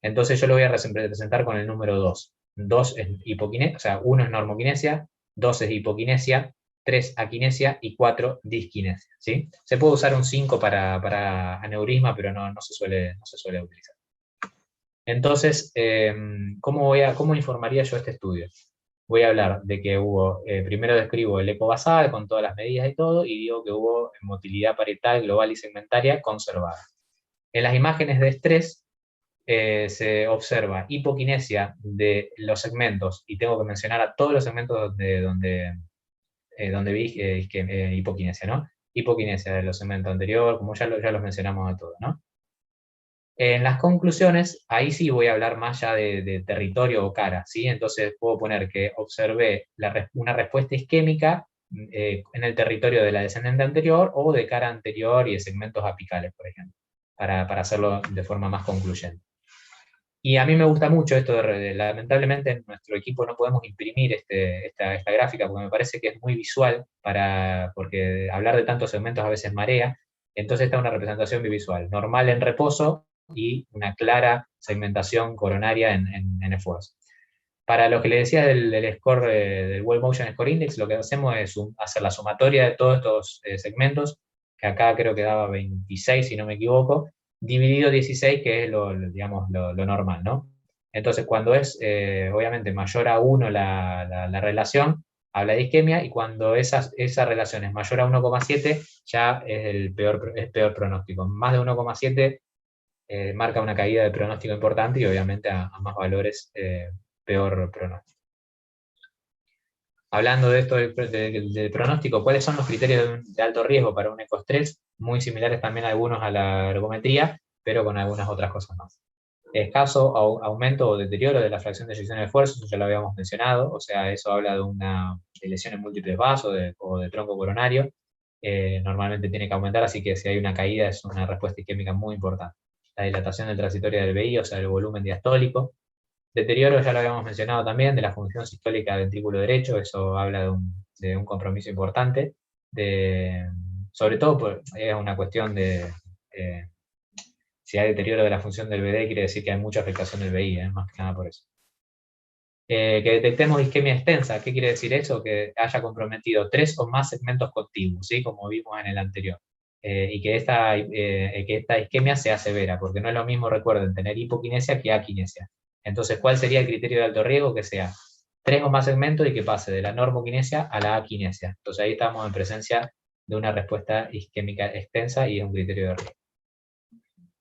Entonces yo lo voy a representar con el número 2. 2 es hipoquinesia, o sea, 1 es normoquinesia, 2 es hipoquinesia, 3 aquinesia y 4 disquinesia, ¿sí? Se puede usar un 5 para aneurisma, pero no se suele utilizar. Entonces, ¿cómo informaría yo este estudio? Voy a hablar de que hubo, primero describo el eco basal con todas las medidas y todo, y digo que hubo motilidad parietal global y segmentaria conservada. En las imágenes de estrés se observa hipoquinesia de los segmentos, y tengo que mencionar a todos los segmentos donde vi hipoquinesia, ¿no? Hipoquinesia de los segmentos anteriores, como ya los mencionamos a todos, ¿no? En las conclusiones, ahí sí voy a hablar más ya de territorio o cara, ¿sí? Entonces puedo poner que observé una respuesta isquémica en el territorio de la descendente anterior o de cara anterior y de segmentos apicales, por ejemplo, para hacerlo de forma más concluyente. Y a mí me gusta mucho esto, lamentablemente en nuestro equipo no podemos imprimir esta gráfica porque me parece que es muy visual, porque hablar de tantos segmentos a veces marea, entonces está una representación bivisual, normal en reposo, y una clara segmentación coronaria en esfuerzo. Para lo que le decía del score, del World Motion Score Index, lo que hacemos es hacer la sumatoria de todos estos segmentos, que acá creo que daba 26, si no me equivoco, dividido 16, que es lo normal, ¿no? Entonces, cuando es, obviamente, mayor a 1 la relación, habla de isquemia, y cuando esa relación es mayor a 1,7, ya es peor pronóstico. Más de 1,7 marca una caída de pronóstico importante y obviamente a más valores peor pronóstico. Hablando de esto del pronóstico, ¿cuáles son los criterios de alto riesgo para un ecoestrés? Muy similares también algunos a la ergometría, pero con algunas otras cosas más. Escaso aumento o deterioro de la fracción de eyección de esfuerzo, eso ya lo habíamos mencionado, o sea, eso habla de lesiones múltiples vasos o de tronco coronario. Normalmente tiene que aumentar, así que si hay una caída es una respuesta isquémica muy importante. La dilatación del transitorio del VI, o sea, el volumen diastólico. Deterioro, ya lo habíamos mencionado también, de la función sistólica del ventrículo derecho, eso habla de un compromiso importante. Sobre todo, es una cuestión de si hay deterioro de la función del BD, quiere decir que hay mucha afectación del VI, más que nada por eso. Que detectemos isquemia extensa. ¿Qué quiere decir eso? Que haya comprometido 3 o más segmentos contiguos, ¿sí? Como vimos en el anterior. Y que esta isquemia sea severa, porque no es lo mismo, recuerden, tener hipoquinesia que aquinesia. Entonces, ¿cuál sería el criterio de alto riesgo? Que sea 3 o más segmentos y que pase de la normoquinesia a la aquinesia. Entonces ahí estamos en presencia de una respuesta isquémica extensa y es un criterio de riesgo.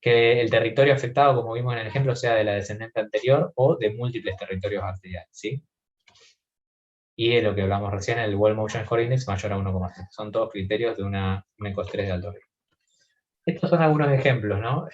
Que el territorio afectado, como vimos en el ejemplo, sea de la descendente anterior o de múltiples territorios arteriales, ¿sí? Y lo que hablamos recién, el Well Motion Score Index mayor a 1,3. Son todos criterios de una ECOS-3 de alto riesgo. Estos son algunos ejemplos, ¿no?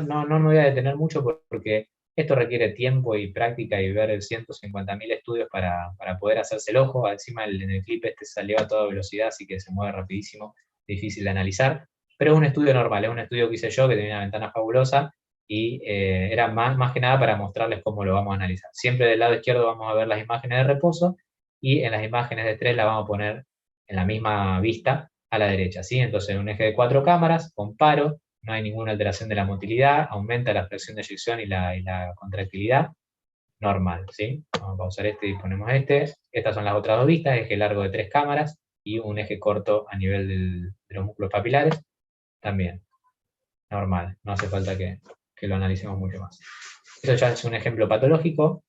No me voy a detener mucho porque esto requiere tiempo y práctica y ver 150.000 estudios para poder hacerse el ojo. Encima en el clip este salió a toda velocidad, así que se mueve rapidísimo, difícil de analizar. Pero es un estudio normal, es un estudio que hice yo, que tenía una ventana fabulosa, y era más que nada para mostrarles cómo lo vamos a analizar. Siempre del lado izquierdo vamos a ver las imágenes de reposo, y en las imágenes de estrés las vamos a poner en la misma vista a la derecha, ¿sí? Entonces, en un eje de 4 cámaras, comparo, no hay ninguna alteración de la motilidad, aumenta la presión de eyección y la contractilidad, normal, ¿sí? Vamos a pausar este y ponemos este. Estas son las otras dos vistas, eje largo de 3 cámaras y un eje corto a nivel de los músculos papilares, también, normal, no hace falta que lo analicemos mucho más. Esto ya es un ejemplo patológico.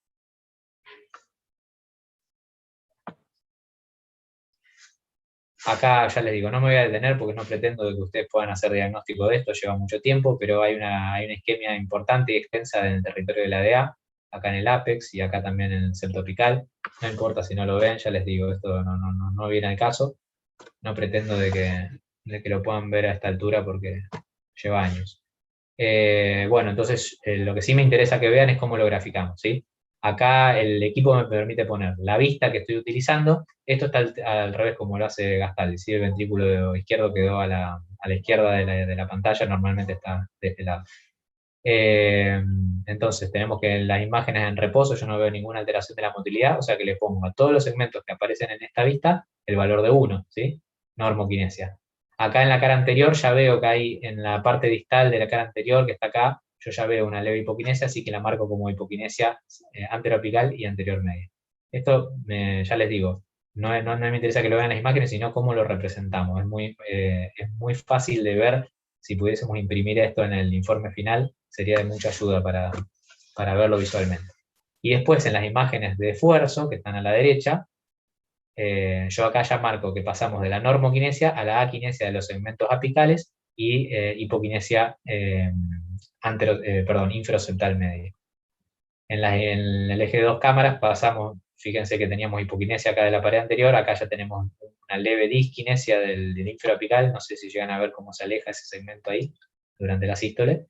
Acá ya les digo, no me voy a detener porque no pretendo que ustedes puedan hacer diagnóstico de esto, lleva mucho tiempo, pero hay una isquemia importante y extensa en el territorio de la DA, acá en el ápex y acá también en el septo apical. No importa si no lo ven, ya les digo, esto no viene al caso. No pretendo de que lo puedan ver a esta altura porque lleva años. Bueno, entonces lo que sí me interesa que vean es cómo lo graficamos, ¿sí? Acá el equipo me permite poner la vista que estoy utilizando. Esto está al revés como lo hace Gastaldi, ¿sí? El ventrículo izquierdo quedó a la izquierda de la pantalla, normalmente está de este lado. Entonces tenemos que en las imágenes en reposo yo no veo ninguna alteración de la motilidad, o sea que le pongo a todos los segmentos que aparecen en esta vista el valor de 1, ¿sí? Normoquinesia. Acá en la cara anterior ya veo que hay en la parte distal de la cara anterior, que está acá, yo ya veo una leve hipoquinesia, así que la marco como hipoquinesia anteroapical y anterior media. Esto, ya les digo, no me interesa que lo vean en las imágenes, sino cómo lo representamos. Es muy fácil de ver. Si pudiésemos imprimir esto en el informe final, sería de mucha ayuda para verlo visualmente. Y después en las imágenes de esfuerzo, que están a la derecha, yo acá ya marco que pasamos de la normoquinesia a la aquinesia de los segmentos apicales y hipoquinesia infraseptal media. En el eje de 2 cámaras pasamos, fíjense que teníamos hipoquinesia acá de la pared anterior, acá ya tenemos una leve disquinesia del infraoapical, no sé si llegan a ver cómo se aleja ese segmento ahí durante la sístole,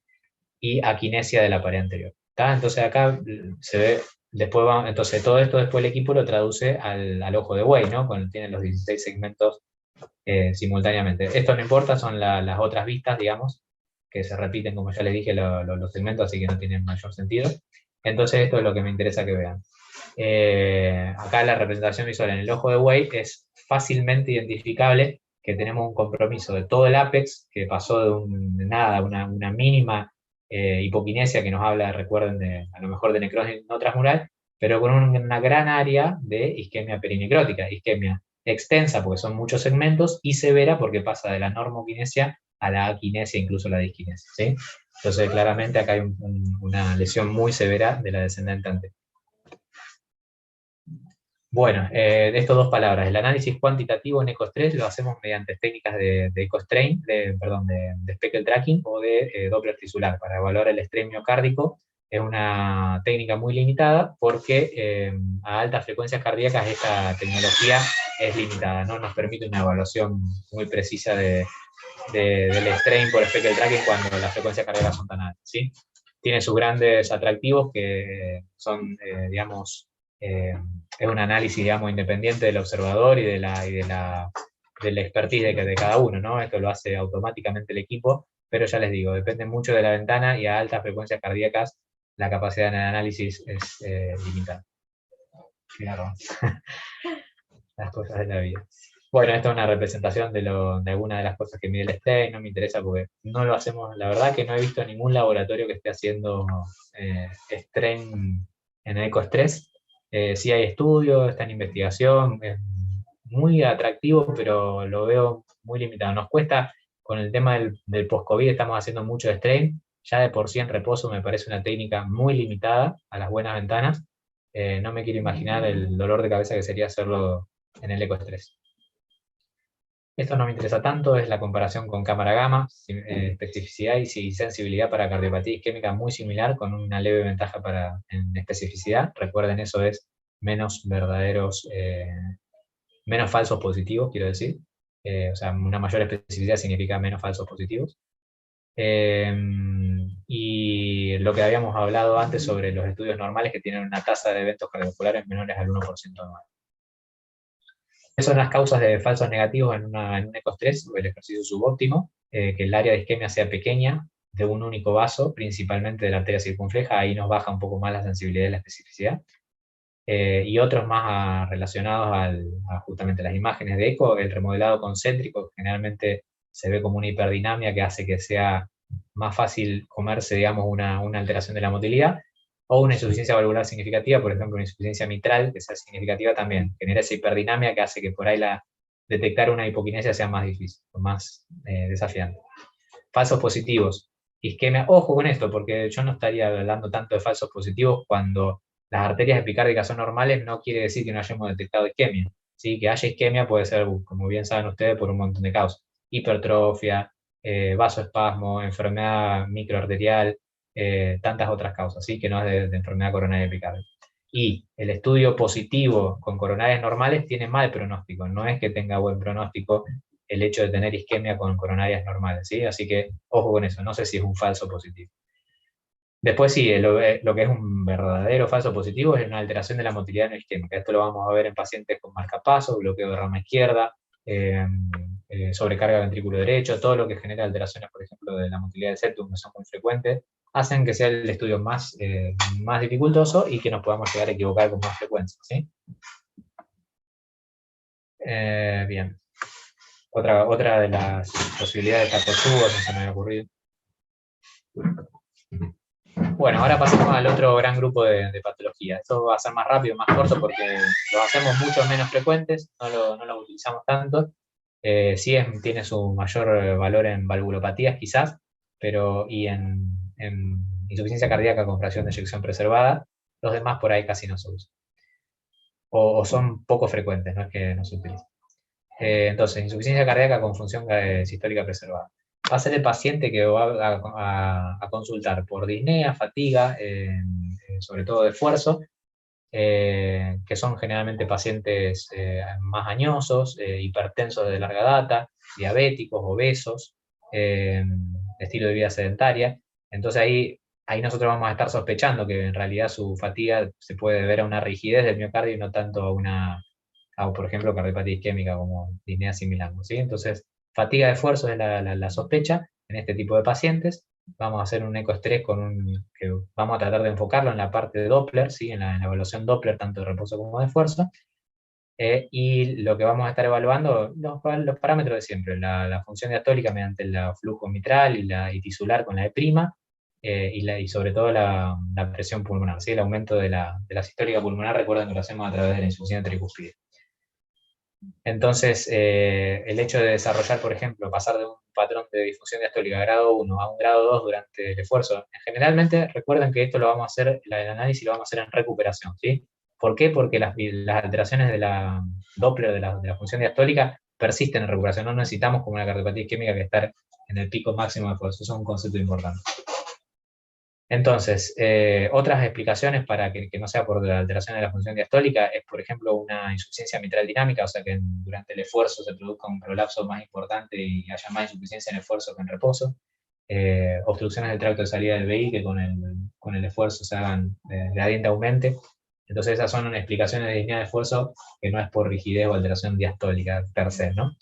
y aquinesia de la pared anterior. ¿Está? Entonces acá se ve, entonces todo esto después el equipo lo traduce al ojo de buey, ¿no? Tienen los 16 segmentos simultáneamente. Esto no importa, son las otras vistas, digamos, que se repiten, como ya les dije, los segmentos, así que no tienen mayor sentido. Entonces esto es lo que me interesa que vean. Acá la representación visual en el ojo de buey es fácilmente identificable que tenemos un compromiso de todo el ápex, que pasó de una mínima hipoquinesia que nos habla, recuerden, a lo mejor de necrosis no transmural, pero con una gran área de isquemia perinecrótica, isquemia extensa porque son muchos segmentos y severa porque pasa de la normoquinesia a la aquinesia, incluso la disquinesia, ¿sí? Entonces claramente acá hay una lesión muy severa de la descendente anterior. Bueno, de estas dos palabras, el análisis cuantitativo en ECOS-3 lo hacemos mediante técnicas de ECOS-Train, de speckle tracking o de Doppler tisular para evaluar el estrés miocárdico. Es una técnica muy limitada porque a altas frecuencias cardíacas esta tecnología es limitada, no nos permite una evaluación muy precisa del strain por speckle tracking cuando las frecuencias cardíacas son tan altas, ¿sí? Tiene sus grandes atractivos que son, digamos, es un análisis, digamos, independiente del observador y de la expertise de cada uno, ¿no? Esto lo hace automáticamente el equipo, pero ya les digo, depende mucho de la ventana y a altas frecuencias cardíacas la capacidad de análisis es limitada. Claro. Las cosas de la vida. Bueno, esta es una representación de alguna de las cosas que mide el STEI, no me interesa porque no lo hacemos, la verdad que no he visto ningún laboratorio que esté haciendo strain en ECOS-3. Sí hay estudios, está en investigación, es muy atractivo, pero lo veo muy limitado. Nos cuesta, con el tema del post-COVID, estamos haciendo mucho strain, ya de por sí en reposo me parece una técnica muy limitada a las buenas ventanas. No me quiero imaginar el dolor de cabeza que sería hacerlo en el ecoestrés. Esto no me interesa tanto, es la comparación con cámara gamma, especificidad y sensibilidad para cardiopatía isquémica muy similar, con una leve ventaja en especificidad. Recuerden, eso es menos verdaderos, menos falsos positivos, quiero decir. O sea, una mayor especificidad significa menos falsos positivos. Y lo que habíamos hablado antes sobre los estudios normales que tienen una tasa de eventos cardiovasculares menores al 1% anual. ¿Qué son las causas de falsos negativos en un ecoestrés o el ejercicio subóptimo? Que el área de isquemia sea pequeña, de un único vaso, principalmente de la arteria circunfleja, ahí nos baja un poco más la sensibilidad y la especificidad. Y otros más relacionados a justamente las imágenes de eco, el remodelado concéntrico, que generalmente se ve como una hiperdinamia que hace que sea más fácil comerse, digamos, una alteración de la motilidad, o una insuficiencia valvular significativa, por ejemplo, una insuficiencia mitral que sea significativa también, genera esa hiperdinamia que hace que por ahí detectar una hipoquinesia sea más difícil, o más desafiante. Falsos positivos, isquemia, ojo con esto, porque yo no estaría hablando tanto de falsos positivos cuando las arterias epicárdicas son normales, no quiere decir que no hayamos detectado isquemia. ¿Sí? Que haya isquemia puede ser, como bien saben ustedes, por un montón de causas. Hipertrofia, vasoespasmo, enfermedad microarterial, tantas otras causas, ¿sí? Que no es de enfermedad coronaria epicárdica. Y el estudio positivo con coronarias normales tiene mal pronóstico, no es que tenga buen pronóstico el hecho de tener isquemia con coronarias normales, ¿sí? Así que ojo con eso, no sé si es un falso positivo. Después sí, lo que es un verdadero falso positivo es una alteración de la motilidad no isquémica. Esto lo vamos a ver en pacientes con marcapaso, bloqueo de rama izquierda, sobrecarga del ventrículo derecho, todo lo que genera alteraciones, por ejemplo, de la motilidad del septum, que son muy frecuentes, hacen que sea el estudio más dificultoso y que nos podamos llegar a equivocar con más frecuencia, ¿sí? Bien. Otra de las posibilidades de Takotsubo, no se me había ocurrido. Bueno, ahora pasamos al otro gran grupo de patologías. Esto va a ser más rápido, más corto, porque lo hacemos mucho menos frecuentes, no lo utilizamos tanto. Sí tiene su mayor valor en valvulopatías quizás, y en insuficiencia cardíaca con fracción de eyección preservada. Los demás por ahí casi no se usan. O son poco frecuentes, no es que no se utilicen. Entonces, insuficiencia cardíaca con función sistólica preservada. Va a ser el paciente que va a consultar por disnea, fatiga, sobre todo de esfuerzo, que son generalmente pacientes más añosos, hipertensos de larga data, diabéticos, obesos, estilo de vida sedentaria. Entonces ahí nosotros vamos a estar sospechando que en realidad su fatiga se puede deber a una rigidez del miocardio y no tanto por ejemplo, cardiopatía isquémica como disnea similar, ¿sí? Entonces, fatiga de esfuerzo es la sospecha en este tipo de pacientes. Vamos a hacer un ecoestrés que vamos a tratar de enfocarlo en la parte de Doppler, ¿sí? en la evaluación Doppler, tanto de reposo como de esfuerzo. Y lo que vamos a estar evaluando, los parámetros de siempre, la función diastólica mediante el flujo mitral y tisular con la E', y sobre todo la presión pulmonar, ¿sí? El aumento de la sistólica pulmonar, recuerden que lo hacemos a través de la insuficiencia tricúspide. Entonces, el hecho de desarrollar, por ejemplo, pasar de un patrón de disfunción diastólica grado 1 a un grado 2 durante el esfuerzo, generalmente recuerden que esto lo vamos a hacer, el análisis lo vamos a hacer en recuperación, ¿sí? ¿Por qué? Porque las alteraciones de la Doppler de la función diastólica persisten en recuperación, no necesitamos como una cardiopatía isquémica que estar en el pico máximo de esfuerzo, eso es un concepto importante. Entonces, otras explicaciones para que no sea por la alteración de la función diastólica es, por ejemplo, una insuficiencia mitral dinámica, o sea que durante el esfuerzo se produzca un prolapso más importante y haya más insuficiencia en esfuerzo que en reposo. Obstrucciones del tracto de salida del VI que con el esfuerzo se hagan gradiente aumente. Entonces esas son explicaciones de disnea de esfuerzo que no es por rigidez o alteración diastólica per se, ¿no?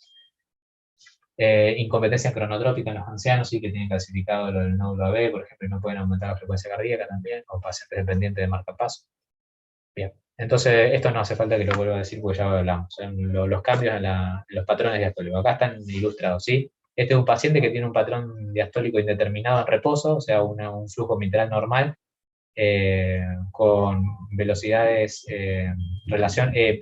Incompetencia cronotrópica en los ancianos, sí que tienen clasificado lo del nódulo AB, por ejemplo, y no pueden aumentar la frecuencia cardíaca también, o pacientes dependientes de marcapaso. Bien, entonces esto no hace falta que lo vuelva a decir porque ya lo hablamos. Los cambios en los patrones diastólicos, acá están ilustrados, ¿sí? Este es un paciente que tiene un patrón diastólico indeterminado en reposo, o sea, un flujo mitral normal, con velocidades, relación E'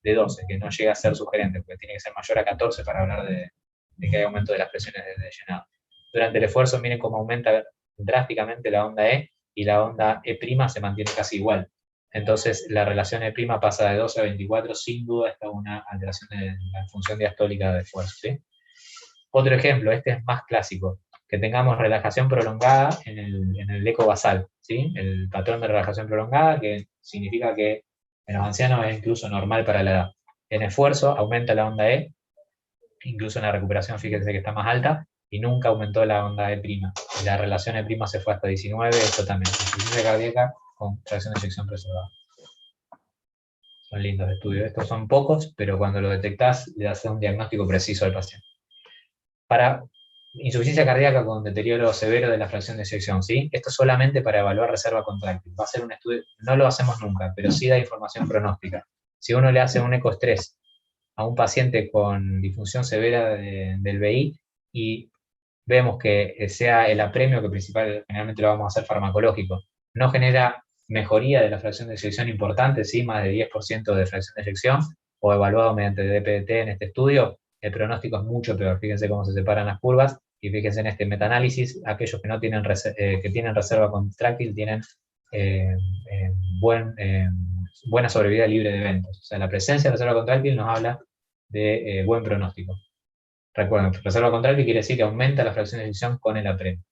de 12, que no llega a ser sugerente, porque tiene que ser mayor a 14 para hablar de que hay aumento de las presiones de llenado. Durante el esfuerzo, miren cómo aumenta drásticamente la onda E, y la onda E' se mantiene casi igual. Entonces, la relación E' pasa de 12 a 24, sin duda está una alteración de la función diastólica de esfuerzo, ¿sí? Otro ejemplo, este es más clásico, que tengamos relajación prolongada en el eco basal, ¿sí? El patrón de relajación prolongada, que significa que en los ancianos es incluso normal para la edad. En esfuerzo aumenta la onda E, incluso en la recuperación, fíjense que está más alta, y nunca aumentó la onda E'. La relación E' se fue hasta 19, esto también, insuficiencia cardíaca con fracción de eyección preservada. Son lindos estudios, estos son pocos, pero cuando lo detectás, le haces un diagnóstico preciso al paciente. Para insuficiencia cardíaca con deterioro severo de la fracción de eyección, ¿sí? Esto solamente para evaluar reserva contráctil. Va a ser un estudio, no lo hacemos nunca, pero sí da información pronóstica. Si uno le hace un ecoestrés a un paciente con disfunción severa del VI y vemos que sea el apremio, que generalmente lo vamos a hacer farmacológico, no genera mejoría de la fracción de eyección importante, ¿sí? Más de 10% de fracción de eyección, o evaluado mediante DPT en este estudio, el pronóstico es mucho peor. Fíjense cómo se separan las curvas, y fíjense en este metaanálisis, aquellos que no tienen que tienen reserva contráctil tienen buena sobrevida libre de eventos. O sea, la presencia de reserva contráctil nos habla de buen pronóstico. Recuerden, reserva contráctil quiere decir que aumenta la fracción de eyección con el apremio.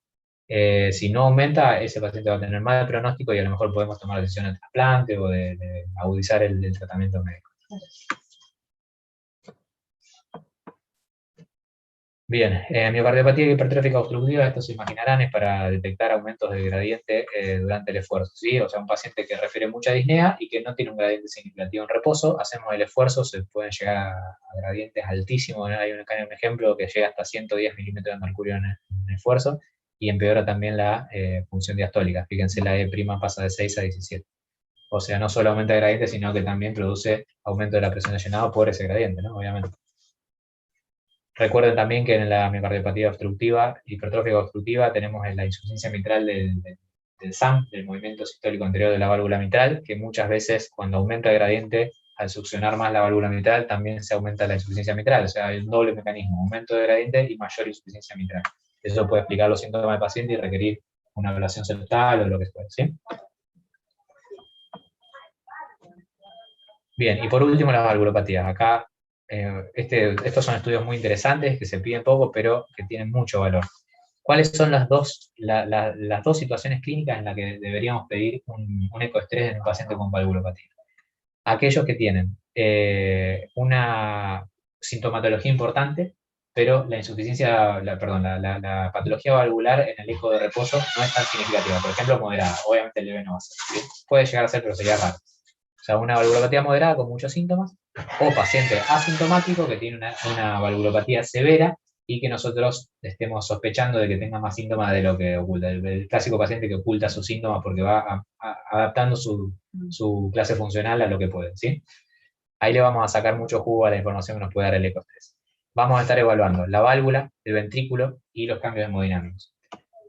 Si no aumenta, ese paciente va a tener mal pronóstico, y a lo mejor podemos tomar la decisión de trasplante o de agudizar el tratamiento médico. Bien, miocardiopatía hipertrófica obstructiva, esto se imaginarán, es para detectar aumentos de gradiente durante el esfuerzo, ¿sí? O sea, un paciente que refiere mucha disnea y que no tiene un gradiente significativo en reposo, hacemos el esfuerzo, se pueden llegar a gradientes altísimos, ¿no? Hay un ejemplo que llega hasta 110 milímetros de mercurio en el esfuerzo, y empeora también la función diastólica. Fíjense, la E' pasa de 6 a 17. O sea, no solo aumenta el gradiente, sino que también produce aumento de la presión de llenado por ese gradiente, ¿no? Obviamente. Recuerden también que en la miocardiopatía obstructiva, hipertrófica obstructiva, tenemos la insuficiencia mitral del SAM, del movimiento sistólico anterior de la válvula mitral, que muchas veces cuando aumenta el gradiente, al succionar más la válvula mitral, también se aumenta la insuficiencia mitral. O sea, hay un doble mecanismo, aumento de gradiente y mayor insuficiencia mitral. Eso puede explicar los síntomas del paciente y requerir una ablación septal o lo que fuera, ¿sí? Bien, y por último las valvulopatías. Acá estos son estudios muy interesantes, que se piden poco, pero que tienen mucho valor. ¿Cuáles son las dos situaciones clínicas en las que deberíamos pedir un ecoestrés en un paciente con valvulopatía? Aquellos que tienen una sintomatología importante, pero la insuficiencia, la patología valvular en el eco de reposo no es tan significativa. Por ejemplo, moderada. Obviamente el leve no va a ser, ¿sí? Puede llegar a ser, pero sería raro. O sea, una valvulopatía moderada con muchos síntomas, o paciente asintomático que tiene una valvulopatía severa y que nosotros estemos sospechando de que tenga más síntomas de lo que oculta. El clásico paciente que oculta sus síntomas porque va adaptando su clase funcional a lo que puede, ¿sí? Ahí le vamos a sacar mucho jugo a la información que nos puede dar el ecoestrés. Vamos a estar evaluando la válvula, el ventrículo y los cambios hemodinámicos.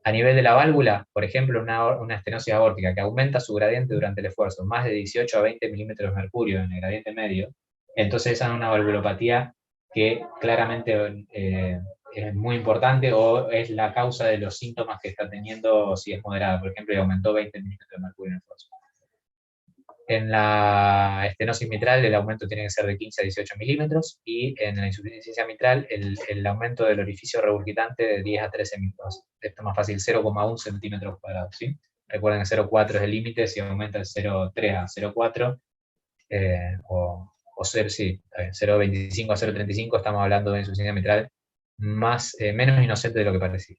A nivel de la válvula, por ejemplo, una estenosis aórtica que aumenta su gradiente durante el esfuerzo, más de 18 a 20 milímetros de mercurio en el gradiente medio, entonces esa es una valvulopatía que claramente es muy importante, o es la causa de los síntomas que está teniendo si es moderada. Por ejemplo, y aumentó 20 milímetros de mercurio en el esfuerzo. En la estenosis mitral el aumento tiene que ser de 15 a 18 milímetros, y en la insuficiencia mitral el aumento del orificio regurgitante de 10 a 13 milímetros. Esto es más fácil, 0,1 centímetros cuadrados, ¿sí? Recuerden que 0,4 es el límite, si aumenta el 0,3 a 0,4, o 0,25 a 0,35, estamos hablando de insuficiencia mitral menos inocente de lo que parecía.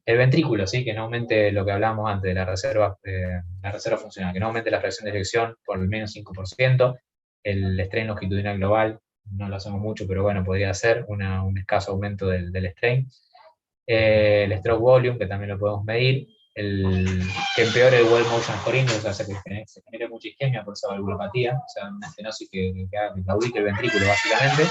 El ventrículo, ¿sí? Que no aumente lo que hablábamos antes de la reserva funcional, que no aumente la fracción de eyección por al menos 5%, el strain longitudinal global, no lo hacemos mucho, pero bueno, podría ser un escaso aumento del strain. El stroke volume, que también lo podemos medir, que empeore el wall motion scoring, o sea, que se genere mucha isquemia por esa valvulopatía, o sea, una estenosis que claudique el ventrículo básicamente,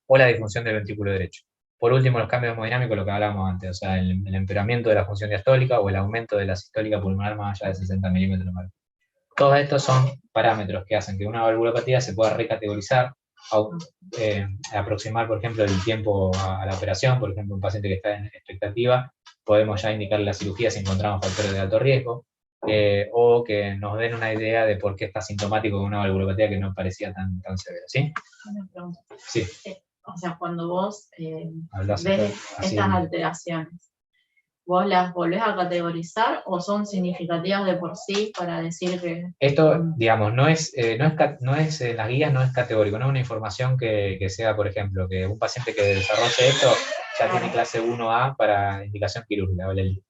o la disfunción del ventrículo derecho. Por último, los cambios hemodinámicos, lo que hablábamos antes, o sea, el empeoramiento de la función diastólica o el aumento de la sistólica pulmonar más allá de 60 milímetros de mercurio. Todos estos son parámetros que hacen que una valvulopatía se pueda recategorizar, aproximar, por ejemplo, el tiempo a la operación. Por ejemplo, un paciente que está en expectativa, podemos ya indicarle la cirugía si encontramos factores de alto riesgo, o que nos den una idea de por qué está sintomático con una valvulopatía que no parecía tan severa, ¿sí? Una pregunta. Sí. O sea, cuando vos Hablas ves así. estas alteraciones, ¿vos las volvés a categorizar o son significativas de por sí para decir que...? Esto, digamos, no es en las guías no es categórico, no es una información que sea, por ejemplo, que un paciente que desarrolle esto ya tiene clase 1A para indicación quirúrgica, ¿vale?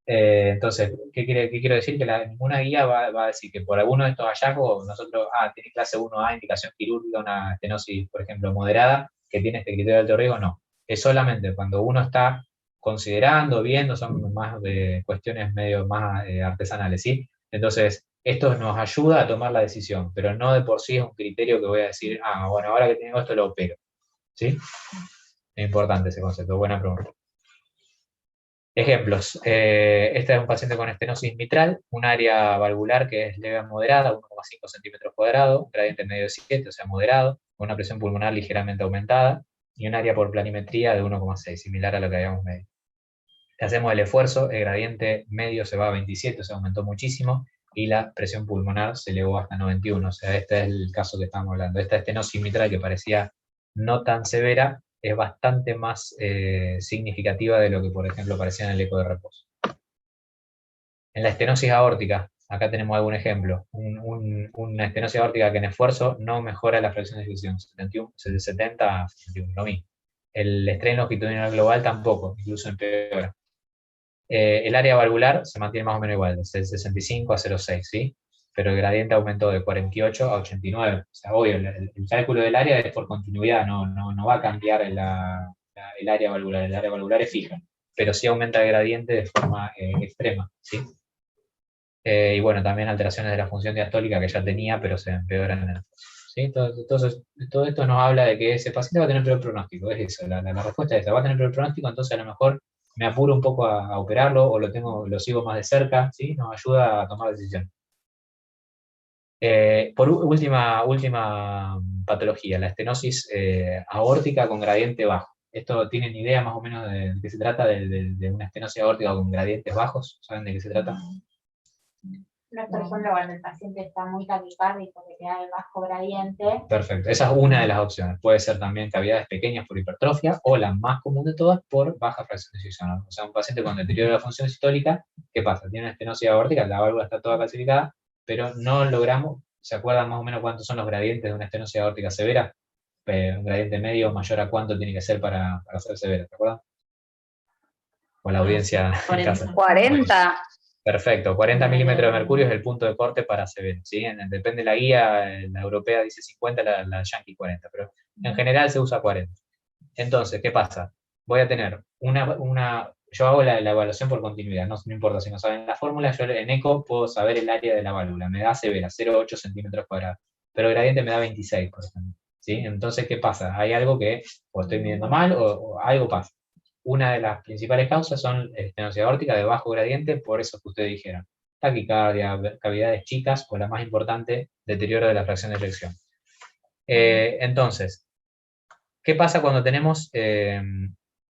Entonces, ¿qué quiero decir? Que ninguna guía va a decir que por alguno de estos hallazgos nosotros, tiene clase 1A, indicación quirúrgica, una estenosis, por ejemplo, moderada, que tiene este criterio de alto riesgo, no. Es solamente cuando uno está considerando, viendo, son más de cuestiones medio más artesanales, ¿sí? Entonces, esto nos ayuda a tomar la decisión, pero no de por sí es un criterio que voy a decir, bueno, ahora que tengo esto lo opero, ¿sí? Es importante ese concepto, buena pregunta. Ejemplos. Este es un paciente con estenosis mitral, un área valvular que es leve a moderada, 1,5 centímetros cuadrados, gradiente medio de 7, o sea, moderado, con una presión pulmonar ligeramente aumentada, y un área por planimetría de 1,6, similar a lo que habíamos medido. Hacemos el esfuerzo, el gradiente medio se va a 27, o sea, aumentó muchísimo, y la presión pulmonar se elevó hasta 91, o sea, este es el caso que estamos hablando. Esta estenosis mitral que parecía no tan severa, es bastante más significativa de lo que, por ejemplo, parecía en el eco de reposo. En la estenosis aórtica, acá tenemos algún ejemplo. Una estenosis aórtica que en esfuerzo no mejora la fracción de eyección, 70 a 71, lo mismo. El estrés longitudinal global tampoco, incluso empeora. El área valvular se mantiene más o menos igual, de 65 a 0,6, ¿sí? Pero el gradiente aumentó de 48 a 89. O sea, obvio, el cálculo del área es por continuidad, no va a cambiar el área valvular. El área valvular es fija, pero sí aumenta el gradiente de forma extrema, ¿sí? Y bueno, también alteraciones de la función diastólica que ya tenía, pero se empeoran en el ¿sí? Entonces, todo esto nos habla de que ese paciente va a tener peor pronóstico, es eso, la respuesta es esa, va a tener peor pronóstico, entonces a lo mejor me apuro un poco a operarlo, o lo sigo más de cerca, ¿sí? Nos ayuda a tomar decisiones. Por última patología, la estenosis aórtica con gradiente bajo. ¿Esto tienen idea más o menos de qué se trata, de una estenosis aórtica con gradientes bajos? ¿Saben de qué se trata? No es, por ejemplo, cuando el paciente está muy taquicárdico, que queda el bajo gradiente. Perfecto, esa es una de las opciones. Puede ser también cavidades pequeñas por hipertrofia, o la más común de todas, por baja fracción eyeccional. O sea, un paciente con deterioro de la función sistólica, ¿qué pasa? Tiene una estenosis aórtica, la válvula está toda calcificada, pero no logramos, ¿se acuerdan más o menos cuántos son los gradientes de una estenosis aórtica severa? Un gradiente medio mayor a cuánto tiene que ser para ser severa, ¿se acuerdan? O la audiencia en casa. 40. Perfecto, 40 milímetros de mercurio es el punto de corte para severo, ¿sí? Depende de la guía, la europea dice 50, la yankee 40, pero en general se usa 40. Entonces, ¿qué pasa? Voy a tener yo hago la evaluación por continuidad, no importa si no saben la fórmula, yo en eco puedo saber el área de la válvula, me da severa, 0,8 centímetros cuadrados, pero el gradiente me da 26, por ejemplo, ¿sí? Entonces, ¿qué pasa? Hay algo que o estoy midiendo mal o algo pasa. Una de las principales causas son estenosis aórtica de bajo gradiente, por eso que ustedes dijeron. Taquicardia, cavidades chicas, o la más importante, deterioro de la fracción de eyección. Entonces, ¿qué pasa cuando tenemos,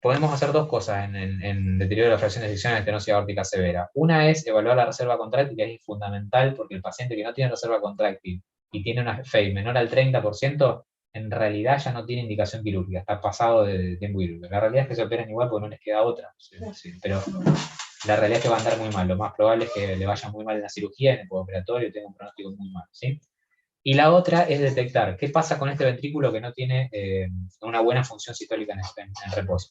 podemos hacer dos cosas en deterioro de la fracción de eyección en estenosis aórtica severa? Una es evaluar la reserva contráctil, que es fundamental, porque el paciente que no tiene reserva contráctil y tiene una FEI menor al 30%, en realidad ya no tiene indicación quirúrgica, está pasado de tiempo quirúrgico. La realidad es que se operan igual porque no les queda otra, sí, pero la realidad es que va a andar muy mal. Lo más probable es que le vaya muy mal en la cirugía, en el postoperatorio, y tenga un pronóstico muy malo, ¿sí? Y la otra es detectar qué pasa con este ventrículo que no tiene una buena función sistólica en reposo.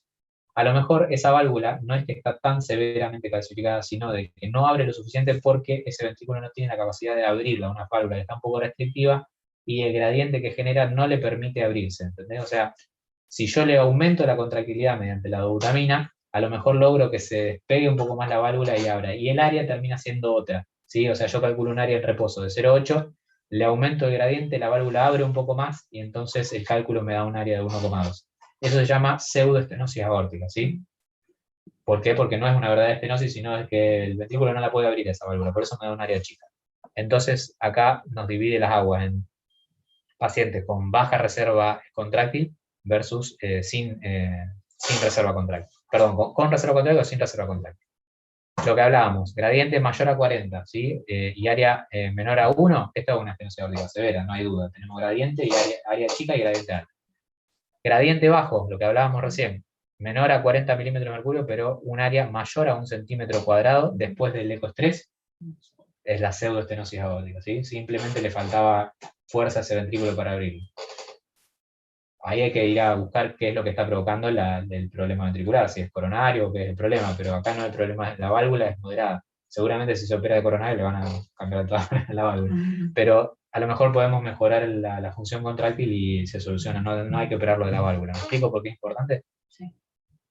A lo mejor esa válvula no es que está tan severamente calcificada, sino de que no abre lo suficiente porque ese ventrículo no tiene la capacidad de abrirla, una válvula que está un poco restrictiva, y el gradiente que genera no le permite abrirse, ¿entendés? O sea, si yo le aumento la contractilidad mediante la dobutamina, a lo mejor logro que se despegue un poco más la válvula y abra, y el área termina siendo otra, ¿sí? O sea, yo calculo un área en reposo de 0,8, le aumento el gradiente, la válvula abre un poco más y entonces el cálculo me da un área de 1,2. Eso se llama pseudoestenosis aórtica, ¿sí? ¿Por qué? Porque no es una verdadera estenosis, sino es que el ventrículo no la puede abrir esa válvula, por eso me da un área chica. Entonces, acá nos divide las aguas en pacientes con baja reserva contráctil versus sin reserva contráctil. Perdón, con reserva contráctil o sin reserva contráctil. Lo que hablábamos, gradiente mayor a 40, ¿sí? Y área menor a 1, esta es una estenosis aórtica severa, no hay duda. Tenemos gradiente y área chica y gradiente alto. Gradiente bajo, lo que hablábamos recién, menor a 40 milímetros de mercurio, pero un área mayor a 1 centímetro cuadrado después del ecoestrés, es la pseudoestenosis aórtica, ¿sí? Simplemente le faltaba fuerza a ese ventrículo para abrirlo. Ahí hay que ir a buscar qué es lo que está provocando el problema ventricular, si es coronario o qué es el problema, pero acá no el problema es la válvula, es moderada. Seguramente si se opera de coronario le van a cambiar toda la válvula, pero a lo mejor podemos mejorar la función contráctil y se soluciona, no hay que operarlo de la válvula. ¿Me explico por qué es importante? Sí.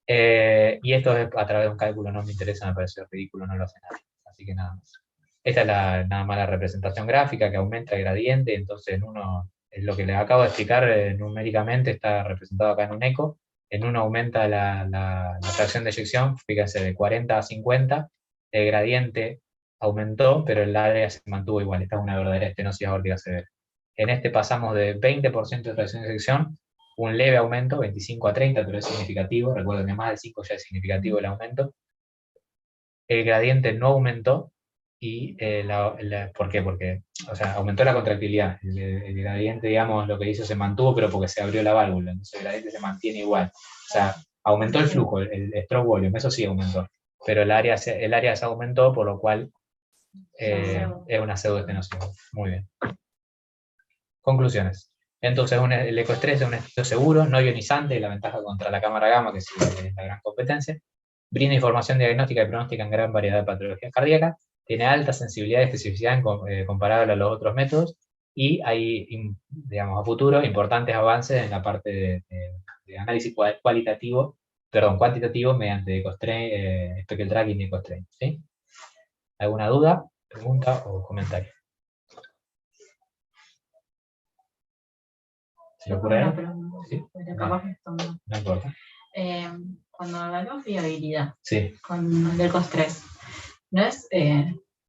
Y esto es a través de un cálculo, no me interesa, me parece ridículo, no lo hace nadie. Así que nada más. Esta es nada más la representación gráfica que aumenta el gradiente, entonces en uno, es lo que les acabo de explicar numéricamente, está representado acá en un eco, en uno aumenta la fracción de eyección, fíjense, de 40 a 50, el gradiente aumentó, pero el área se mantuvo igual, esta es una verdadera estenosis aórtica severa. En este pasamos de 20% de fracción de eyección, un leve aumento, 25 a 30, pero es significativo, recuerden que más de 5 ya es significativo el aumento. El gradiente no aumentó, y ¿por qué? Porque, o sea, aumentó la contractilidad. El gradiente, digamos, lo que hizo se mantuvo, pero porque se abrió la válvula, entonces el gradiente se mantiene igual. O sea, aumentó el flujo, el stroke volume, eso sí aumentó, pero el área se aumentó, por lo cual es una pseudoestenosis. Muy bien. Conclusiones. Entonces, el ecoestrés es un estudio seguro, no ionizante, la ventaja contra la cámara gamma, que es la gran competencia. Brinda información diagnóstica y pronóstica en gran variedad de patologías cardíacas. Tiene alta sensibilidad y especificidad comparable a los otros métodos. Y hay, digamos, a futuro, importantes avances en la parte de análisis cuantitativo mediante Speckle Tracking y EcoStrain. ¿Sí? ¿Alguna duda, pregunta o comentario? ¿Se le ocurre algo? ¿Sí? Pero capaz que esto no. No importa. Cuando hablamos de viabilidad Sí. con el ECOS-3,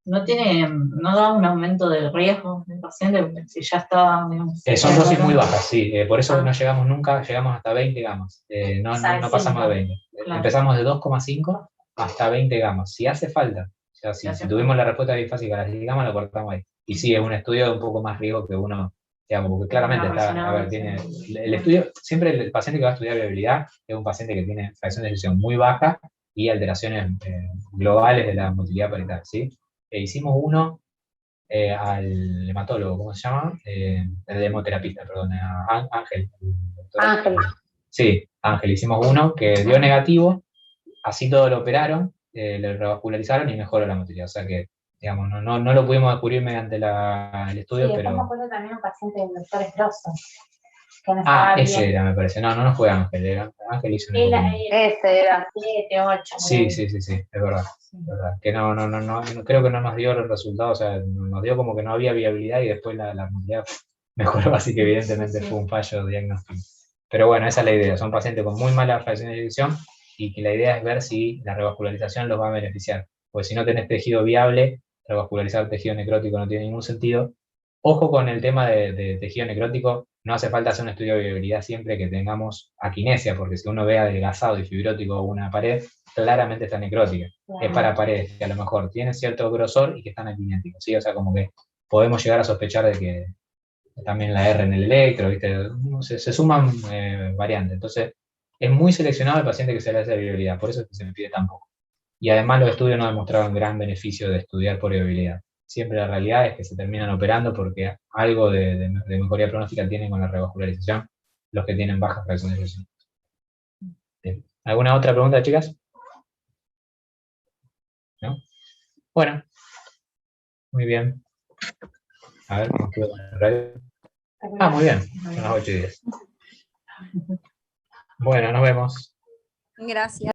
no da un aumento del riesgo del paciente si ya está, digamos, son dosis muy bajas, sí, por eso no llegamos nunca, llegamos hasta 20 gamas, no pasamos de 20. Claro. Empezamos de 2,5 hasta 20 gamas, si hace falta. O sea, si tuvimos la respuesta bifásica a las 10 gamas, lo cortamos ahí. Y sí, es un estudio de un poco más riesgo que uno, digamos, porque claramente tiene el estudio, siempre el paciente que va a estudiar viabilidad es un paciente que tiene fracción de eyección muy baja y alteraciones globales de la motilidad parietal, ¿sí? Hicimos uno al hematólogo, ¿cómo se llama? El de hemoterapista, perdón, a Ángel. Ángel. Sí, Ángel, hicimos uno que dio negativo, así todo lo operaron, lo revascularizaron y mejoró la motilidad, o sea que, digamos, no lo pudimos descubrir mediante el estudio, Sí, pero... me acuerdo también un paciente del doctor Estroso. Ese era, me parece. No nos fue Ángel, Ángel hizo un ese era 7, 8. Sí, es verdad. Que no, creo que no nos dio el resultado, o sea, nos dio como que no había viabilidad y después la movilidad mejoró, así que evidentemente fue un fallo diagnóstico. Pero bueno, esa es la idea, son pacientes con muy mala fracción de eyección y que la idea es ver si la revascularización los va a beneficiar, porque si no tenés tejido viable, revascularizar tejido necrótico no tiene ningún sentido. Ojo con el tema de tejido necrótico, no hace falta hacer un estudio de viabilidad siempre que tengamos aquinesia, porque si uno ve adelgazado y fibrótico una pared, claramente está necrótica. Es para paredes que a lo mejor tienen cierto grosor y que están aquinéticos, ¿sí? O sea, como que podemos llegar a sospechar de que también la R en el electro, ¿viste? Se suman variantes. Entonces, es muy seleccionado el paciente que se le hace viabilidad, por eso es que se me pide tan poco. Y además los estudios no demostraron gran beneficio de estudiar por viabilidad. Siempre la realidad es que se terminan operando porque algo de mejoría pronóstica tienen con la revascularización los que tienen baja fracción de eyección. ¿Alguna otra pregunta, chicas? ¿No? Bueno, muy bien. A ver, ¿cómo quedo con el radio? Muy bien, son las 8:10. Bueno, nos vemos. Gracias.